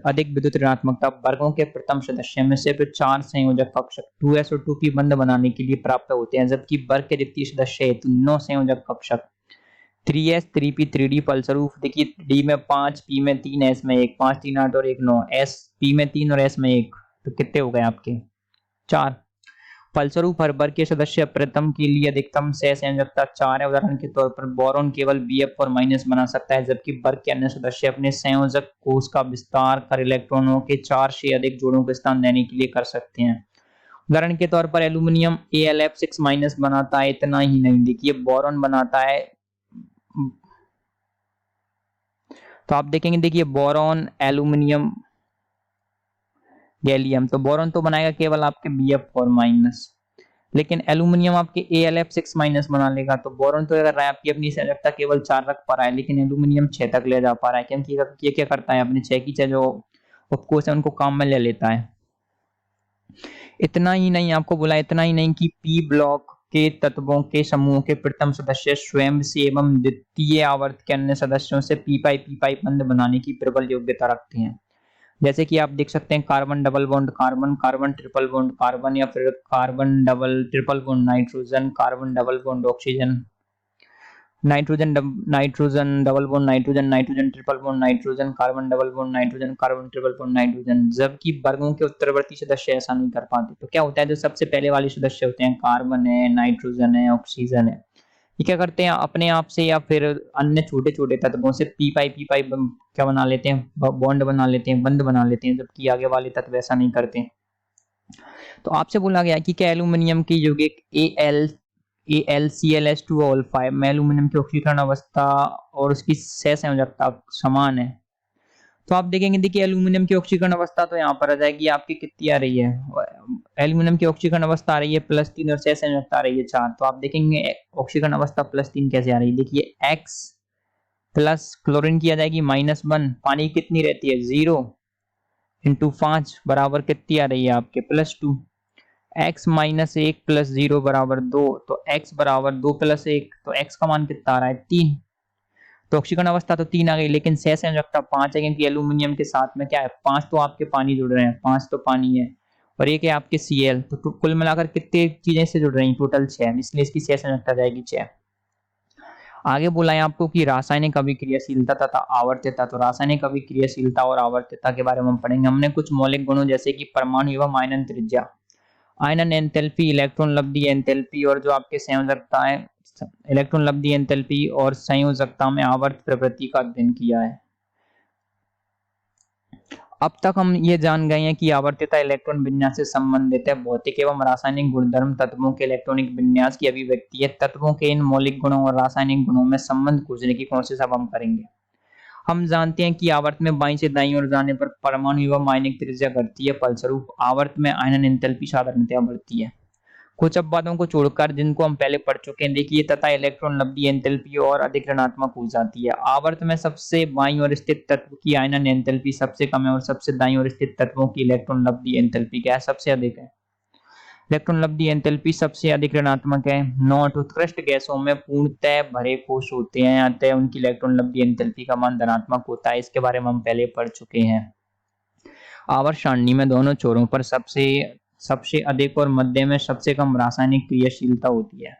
अधिक विद्युत ऋणात्मकता वर्गों के प्रथम सदस्य में सिर्फ 4 संयोजक कक्षक 2s और 2p बंध बनाने के लिए प्राप्त होते हैं, जबकि वर्ग के द्वितीय सदस्य हेतु 9 संयोजक कक्षक 3s 3p 3d फलस्वरूप देखिए d में 5, p में 3, s में 1, 5 3 8 और 1 9, s p में 3 और s में 1, तो कितने हो गए आपके? 4। फलस्वरूप हर वर्ग के सदस्य प्रथम के लिए अधिकतम सहसंयोजकता 4 है। उदाहरण के तौर पर बोरॉन केवल Bf और माइनस बना सकता है, जबकि वर्ग के अन्य सदस्य अपने संयोजक कोष का विस्तार कर इलेक्ट्रॉनों के 4 से अधिक जोड़ों को स्थान देने के लिए कर सकते हैं। उदाहरण के तौर पर एल्यूमिनियम Alf6 माइनस बनाता है, इतना ही नहीं देखिए बोरॉन बनाता है। तो आप देखेंगे देखिए बोरॉन, एल्यूमिनियम, गैलियम, तो बोरॉन तो बनाएगा केवल आपके Bf4 माइनस, लेकिन एल्यूमिनियम आपके Alf6 माइनस बना लेगा। तो बोरॉन तो अगर आपकी अपनी संयोजकता केवल 4 रख पा रहा है, लेकिन एल्यूमिनियम 6 तक ले जा पा रहा है, क्योंकि ये क्या करता है अपने 6 की 6 जो उपकोष है उनको काम में ले लेता है। इतना ही नहीं, आपको बोला इतना ही नहीं कि पी ब्लॉक के तत्वों के समूह के प्रथम सदस्य स्वयं से एवं द्वितीय आवर्त के अन्य सदस्यों से पी पाई बंध बनाने की प्रबल योग्यता रखते हैं। जैसे कि आप देख सकते हैं carbon double bond carbon, carbon triple bond carbon, या फिर carbon double triple bond nitrogen, carbon double bond oxygen, nitrogen double bond nitrogen, nitrogen triple bond nitrogen, carbon double bond nitrogen, carbon triple bond nitrogen, जबकि वर्गों के उत्तरवर्ती सदस्य ऐसा नहीं कर पाते। तो क्या होता है, जो सबसे पहले वाले सदस्य होते हैं कार्बन है, नाइट्रोजन है, ऑक्सीजन है, ये क्या करते हैं अपने आप से या फिर अन्य छोटे छोटे तत्वों से पी पाई क्या बना लेते हैं? बॉन्ड बना लेते हैं, बंध बना लेते हैं, जबकि आगे वाले तत्व ऐसा नहीं करते। तो आपसे बोला गया कि क्या एल्यूमिनियम की यौगिक AlCl2O5 में एल्यूमिनियम की ऑक्सीकरण अवस्था और उसकी सहसंयोजकता समान है? तो आप देखेंगे देखिए एल्यूमिनियम की ऑक्सीकरण अवस्था तो यहाँ पर आ जाएगी आपकी, कितनी आ रही है? एल्यूमिनियम की ऑक्सीकरण अवस्था आ रही है +3 और सहसंयोजकता आ रही है 4। तो आप देखेंगे ऑक्सीकरण अवस्था +3 कैसे आ रही है? देखिए X प्लस क्लोरीन की आ जाएगी -1, पानी कितनी रहती है? 0 × 5 बराबर कितनी आ रही है आपके? +2। x माइनस 1 प्लस 0 बराबर 2, तो x बराबर 2 + 1, तो x का मान कितना आ रहा है? 3। तो ऑक्सीकरण अवस्था तो 3 आ गई, लेकिन सहसंयोजकता 5 है, क्योंकि एल्यूमिनियम के साथ में क्या है? 5 तो आपके पानी जुड़ रहे हैं, 5 तो पानी है और एक है आपके Cl, तो कुल मिलाकर कितने चीजें से जुड़ रही हैं? टोटल 6, इसलिए इसकी सहसंयोजकता जाएगी 6। आगे बोला है आपको कि रासायनिक अभिक्रियाशीलता तथा आवर्त्यता। तो रासायनिक अभिक्रियाशीलता और आवर्त्यता के बारे में हम पढ़ेंगे। हमने कुछ मौलिक गुणों जैसे कि परमाणु एवं आयनन त्रिज्या, आयनन एंथैल्पी, इलेक्ट्रॉन लब्धि एंथैल्पी और जो आपके संयोजकता है, इलेक्ट्रॉन लब्धि एंथैल्पी और संयोजकता में आवर्त प्रवृत्ति का अध्ययन किया है। अब तक हम ये जान गए हैं कि आवर्त्यता इलेक्ट्रॉन विन्यास से संबंधित है। भौतिक एवं रासायनिक गुणधर्म तत्वों के इलेक्ट्रॉनिक विन्यास की अभिव्यक्ति है। तत्वों के इन मौलिक गुणों और रासायनिक गुणों में संबंध खोजने की कोशिश अब हम करेंगे। हम जानते हैं कि आवर्त में बाईं से दाईं ओर जाने पर परमाणु एवं आयनिक त्रिज्या घटती है, फलस्वरूप आवर्त में आयनन एंथैल्पी साधारणतया बढ़ती है। कुछ अपवादों को छोड़कर जिनको हम पहले पढ़ चुके हैं, देखिए, तथा इलेक्ट्रॉन लब्धि एंथैल्पी और अधिक ऋणात्मक हो जाती है। आवर्त में सबसे बाईं ओर स्थित तत्व की आयनन एंथैल्पी सबसे कम है और सबसे दाईं ओर स्थित तत्वों की इलेक्ट्रॉन लब्धि एंथैल्पी क्या है? सबसे अधिक है। इलेक्ट्रॉन लब्धि एंथैल्पी सबसे अधिक ऋणात्मक है। नॉट उत्कृष्ट गैसों में पूर्णतः भरे कोश होते हैं, अतः उनकी इलेक्ट्रॉन लब्धि एंथैल्पी का मान धनात्मक होता है। इसके बारे में हम पहले पढ़ चुके हैं। आवर्त सारणी में दोनों छोरों पर सबसे अधिक और मध्य में सबसे कम रासायनिक क्रियाशीलता होती है।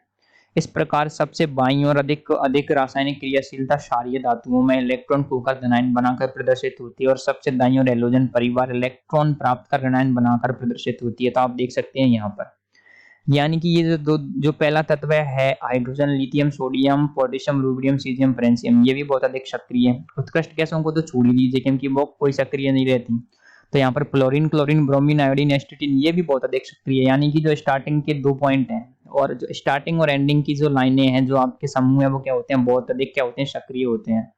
इस प्रकार सबसे बाईं ओर अधिक रासायनिक क्रियाशीलता क्षारीय धातुओं में इलेक्ट्रॉन खोकर धनायन बनाकर प्रदर्शित होती है और सबसे दाईं ओर हैलोजन परिवार इलेक्ट्रॉन प्राप्त कर ऋणायन बनाकर प्रदर्शित होती है। तो आप देख सकते हैं यहाँ पर, यानी कि ये जो पहला तत्व है hydrogen, lithium, sodium, potassium, rubidium, caesium, francium, ये भी बहुत अधिक सक्रिय है। उत्कृष्ट गैसों को तो छोड़ ही दीजिए क्योंकि वो कोई सक्रिय नहीं रहती। तो यहाँ पर फ्लोरीन, क्लोरीन, ब्रोमीन, आयोडीन, एस्टेटिन, ये भी बहुत अधिक सक्रिय है। यानी कि जो स्टार्टिंग के 2 पॉइंट हैं और जो स्टार्टिंग और एंडिंग की जो लाइनें हैं, जो आपके समूह है, वो क्या होते हैं? बहुत अधिक क्या होते हैं? सक्रिय होते हैं।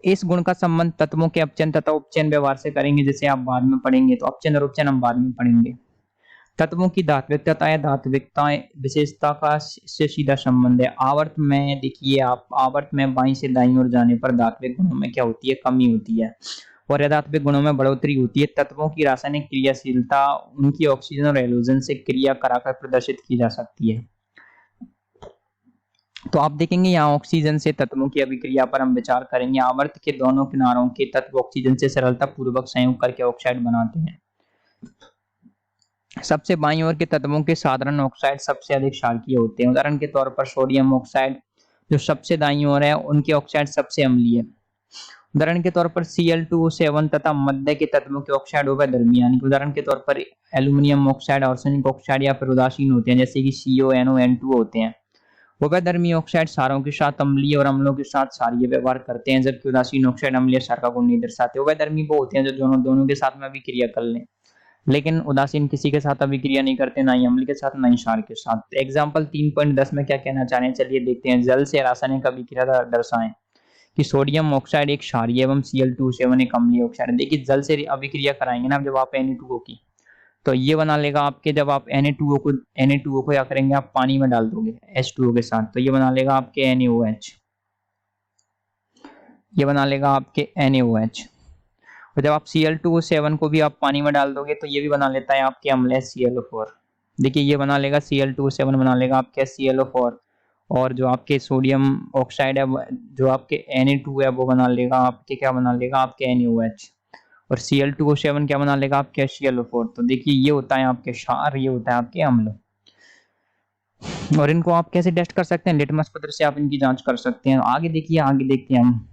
इस गुण का संबंध तत्वों के अपचयन तथा उपचयन व्यवहार से करेंगे, जिसे आप बाद में पढ़ेंगे। तो अपचयन और उपचयन हम बाद में पढ़ेंगे। तत्वों की धात्विकता या धात्विकता विशेषता का से सीधा संबंध है। आवर्त में देखिए, आप आवर्त में बाईं से दाईं ओर जाने पर धात्विक गुणों में क्या होती है? कमी होती है और अधात्विक गुणों में बढ़ोतरी होती है। तत्वों की रासायनिक क्रियाशीलता उनकी ऑक्सीजन और हैलोजन से क्रिया कराकर प्रदर्शित की जा सकती है। तो आप देखेंगे यहाँ ऑक्सीजन से तत्वों की अभिक्रिया पर हम विचार करेंगे। आवर्त के दोनों किनारों के तत्व ऑक्सीजन से सरलता पूर्वक संयोग करके ऑक्साइड बनाते हैं। सबसे बाईं ओर के तत्वों के साधारण ऑक्साइड सबसे अधिक क्षारकीय होते हैं। उदाहरण के तौर पर सोडियम ऑक्साइड जो सबसे दाईं ओर है, उनके ऑक्साइड सबसे अम्लीय है। उदाहरण के तौर पर Cl2O7 तथा मध्य के तत्वों के ऑक्साइड उभयधर्मी, यानी कि उदाहरण के तौर पर एल्यूमिनियम ऑक्साइड, आर्सेनिक ऑक्साइड या फिर उदासीन होते हैं, जैसे कि CONO, होते हैं। उभयधर्मी ऑक्साइड क्षारों के साथ अम्लीय और अम्लों के साथ क्षारीय व्यवहार करते हैं, जबकि उदासीन ऑक्साइड अम्लीय क्षार का गुण नहीं दर्शाते। उभयधर्मी वो होते हैं जो दोनों के साथ में अभिक्रिया कर लें, लेकिन उदासीन किसी के साथ अभिक्रिया नहीं करते, ना ही अम्ल के साथ, ना ही क्षार के साथ। एग्जाम्पल 3.10 में क्या कहना चाह रहे हैं, चलिए देखते हैं। जल से रासायनिक अभिक्रिया दर्शाएं कि सोडियम ऑक्साइड एक क्षारीय एवं Cl2O7 एक अम्लीय ऑक्साइड है। देखिए, जल से अभिक्रिया कराएंगे ना जब आप Na2O की, तो ये बना लेगा आपके, जब आप Na2O को क्या करेंगे, आप पानी में डाल दोगे H2O के साथ, तो ये बना लेगा आपके NaOH, ये बना लेगा आपके NaOH। और जब आप Cl2O7 को भी आप पानी में डाल दोगे तो ये भी बना लेता है आपके अम्ल ClO4। देखिए, ये बना लेगा Cl2O7 बना लेगा आपके ClO4, और जो आपके सोडियम ऑक्साइड है, जो आपके Na2 है, वो बना लेगा आपके, क्या बना लेगा आपके NaOH, और Cl2O7 क्या बना लेगा आपके ClO4। तो देखिए, ये होता है आपके क्षार, ये होता है आपके अम्ल। और इनको आप कैसे टेस्ट कर सकते हैं? लिटमस पत्र से आप इनकी जांच कर सकते हैं। आगे देखिए, आगे देखते हैं हम।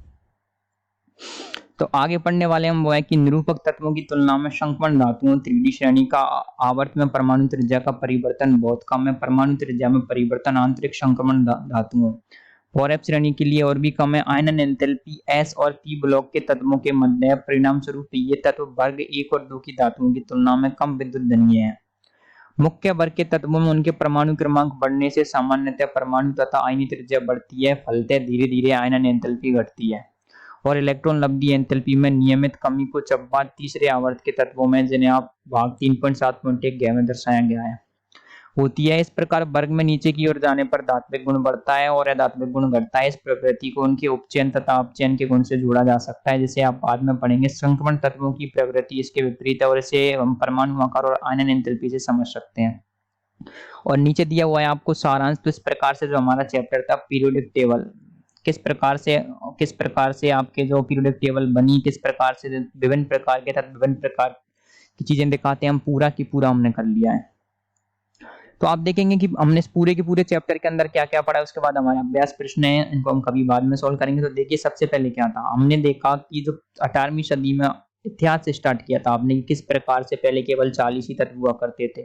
तो आगे पढ़ने वाले हम वो है कि निरूपक तत्वों की तुलना में संक्रमण धातुओं 3D श्रेणी का आवर्त में परमाणु त्रिज्या का परिवर्तन बहुत कम है। परमाणु त्रिज्या में परिवर्तन आंतरिक संक्रमण धातुओं 4F श्रेणी के लिए और भी कम है। आयनन एंथैल्पी S और P ब्लॉक के तत्वों के मध्य है। परिणाम स्वरूप ये तत्व वर्ग 1 और 2 की धातुओं की तुलना में कम विद्युत धनीय है। मुख्य वर्ग के तत्वों में उनके परमाणु क्रमांक बढ़ने से सामान्यतः परमाणु तथा आयनी त्रिज्या बढ़ती है, फलतः धीरे धीरे आयनन एंथैल्पी घटती है और इलेक्ट्रॉन लब्धि एंथैल्पी में नियमित कमी को चब्बा तीसरे आवर्त के तत्वों में, जिन्हें आप भाग 3.7.1 में दर्शाया गया है, होती है। इस प्रकार वर्ग में नीचे की ओर जाने पर धात्विक गुण बढ़ता है और अधात्विक गुण घटता है। इस प्रवृत्ति को उनके उपचयन तथा अपचयन के गुण से जोड़ा जा सकता है, जिसे आप बाद में पढ़ेंगे। संक्रमण तत्वों की प्रवृत्ति इसके विपरीत है और इसे हम परमाणु आकार और आयनन एंथैल्पी से समझ सकते हैं। और नीचे दिया हुआ है आपको सारांश। तो इस प्रकार से जो हमारा चैप्टर था पीरियोडिक टेबल, किस प्रकार से आपके जो पीरियोडिक टेबल बनी, किस प्रकार से विभिन्न प्रकार के तत्व विभिन्न प्रकार की चीजें दिखाते हैं, हम पूरा की पूरा हमने कर लिया है। तो आप देखेंगे कि हमने इस पूरे के पूरे चैप्टर के अंदर क्या क्या पढ़ा है, उसके बाद हमारे अभ्यास प्रश्न है, इनको हम कभी बाद में सॉल्व करेंगे। तो देखिए सबसे पहले क्या था, हमने देखा कि जो 18वीं सदी में इतिहास से स्टार्ट किया था आपने, किस प्रकार से पहले केवल 40 ही तत्व हुआ करते थे,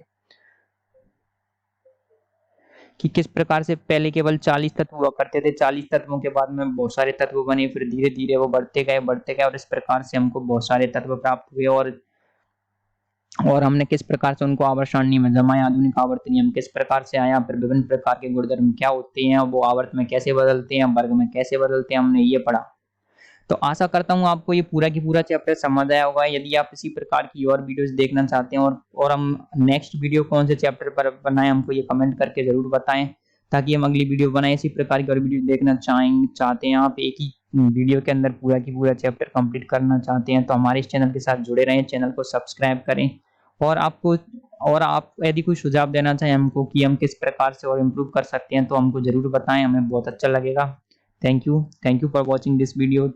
कि किस प्रकार से पहले केवल 40 तत्व हुआ करते थे। 40 तत्वों के बाद में बहुत सारे तत्व बने, फिर धीरे धीरे वो बढ़ते गए और इस प्रकार से हमको बहुत सारे तत्व प्राप्त हुए। और हमने किस प्रकार से उनको आवर्त सारणी में जमाया, आधुनिक आवर्त नियम किस प्रकार से आया, फिर विभिन्न प्रकार के गुणधर्म क्या होते हैं, वो आवर्त में कैसे बदलते हैं, वर्ग में कैसे बदलते हैं, हमने ये पढ़ा। तो आशा करता हूँ आपको ये पूरा की पूरा चैप्टर समझ आया होगा। यदि आप इसी प्रकार की और वीडियोस देखना चाहते हैं और हम नेक्स्ट वीडियो कौन से चैप्टर पर बनाएं, हमको ये कमेंट करके जरूर बताएं, ताकि हम अगली वीडियो बनाएं। इसी प्रकार की और वीडियो देखना चाहते हैं आप, एक ही वीडियो के अंदर पूरा की पूरा चैप्टर कंप्लीट करना चाहते हैं, तो हमारे इस चैनल के साथ जुड़े रहें, चैनल को सब्सक्राइब करें। और आप यदि कोई सुझाव देना चाहें हमको कि हम किस प्रकार से और इम्प्रूव कर सकते हैं, तो हमको जरूर बताएं, हमें बहुत अच्छा लगेगा। Thank you for watching this video.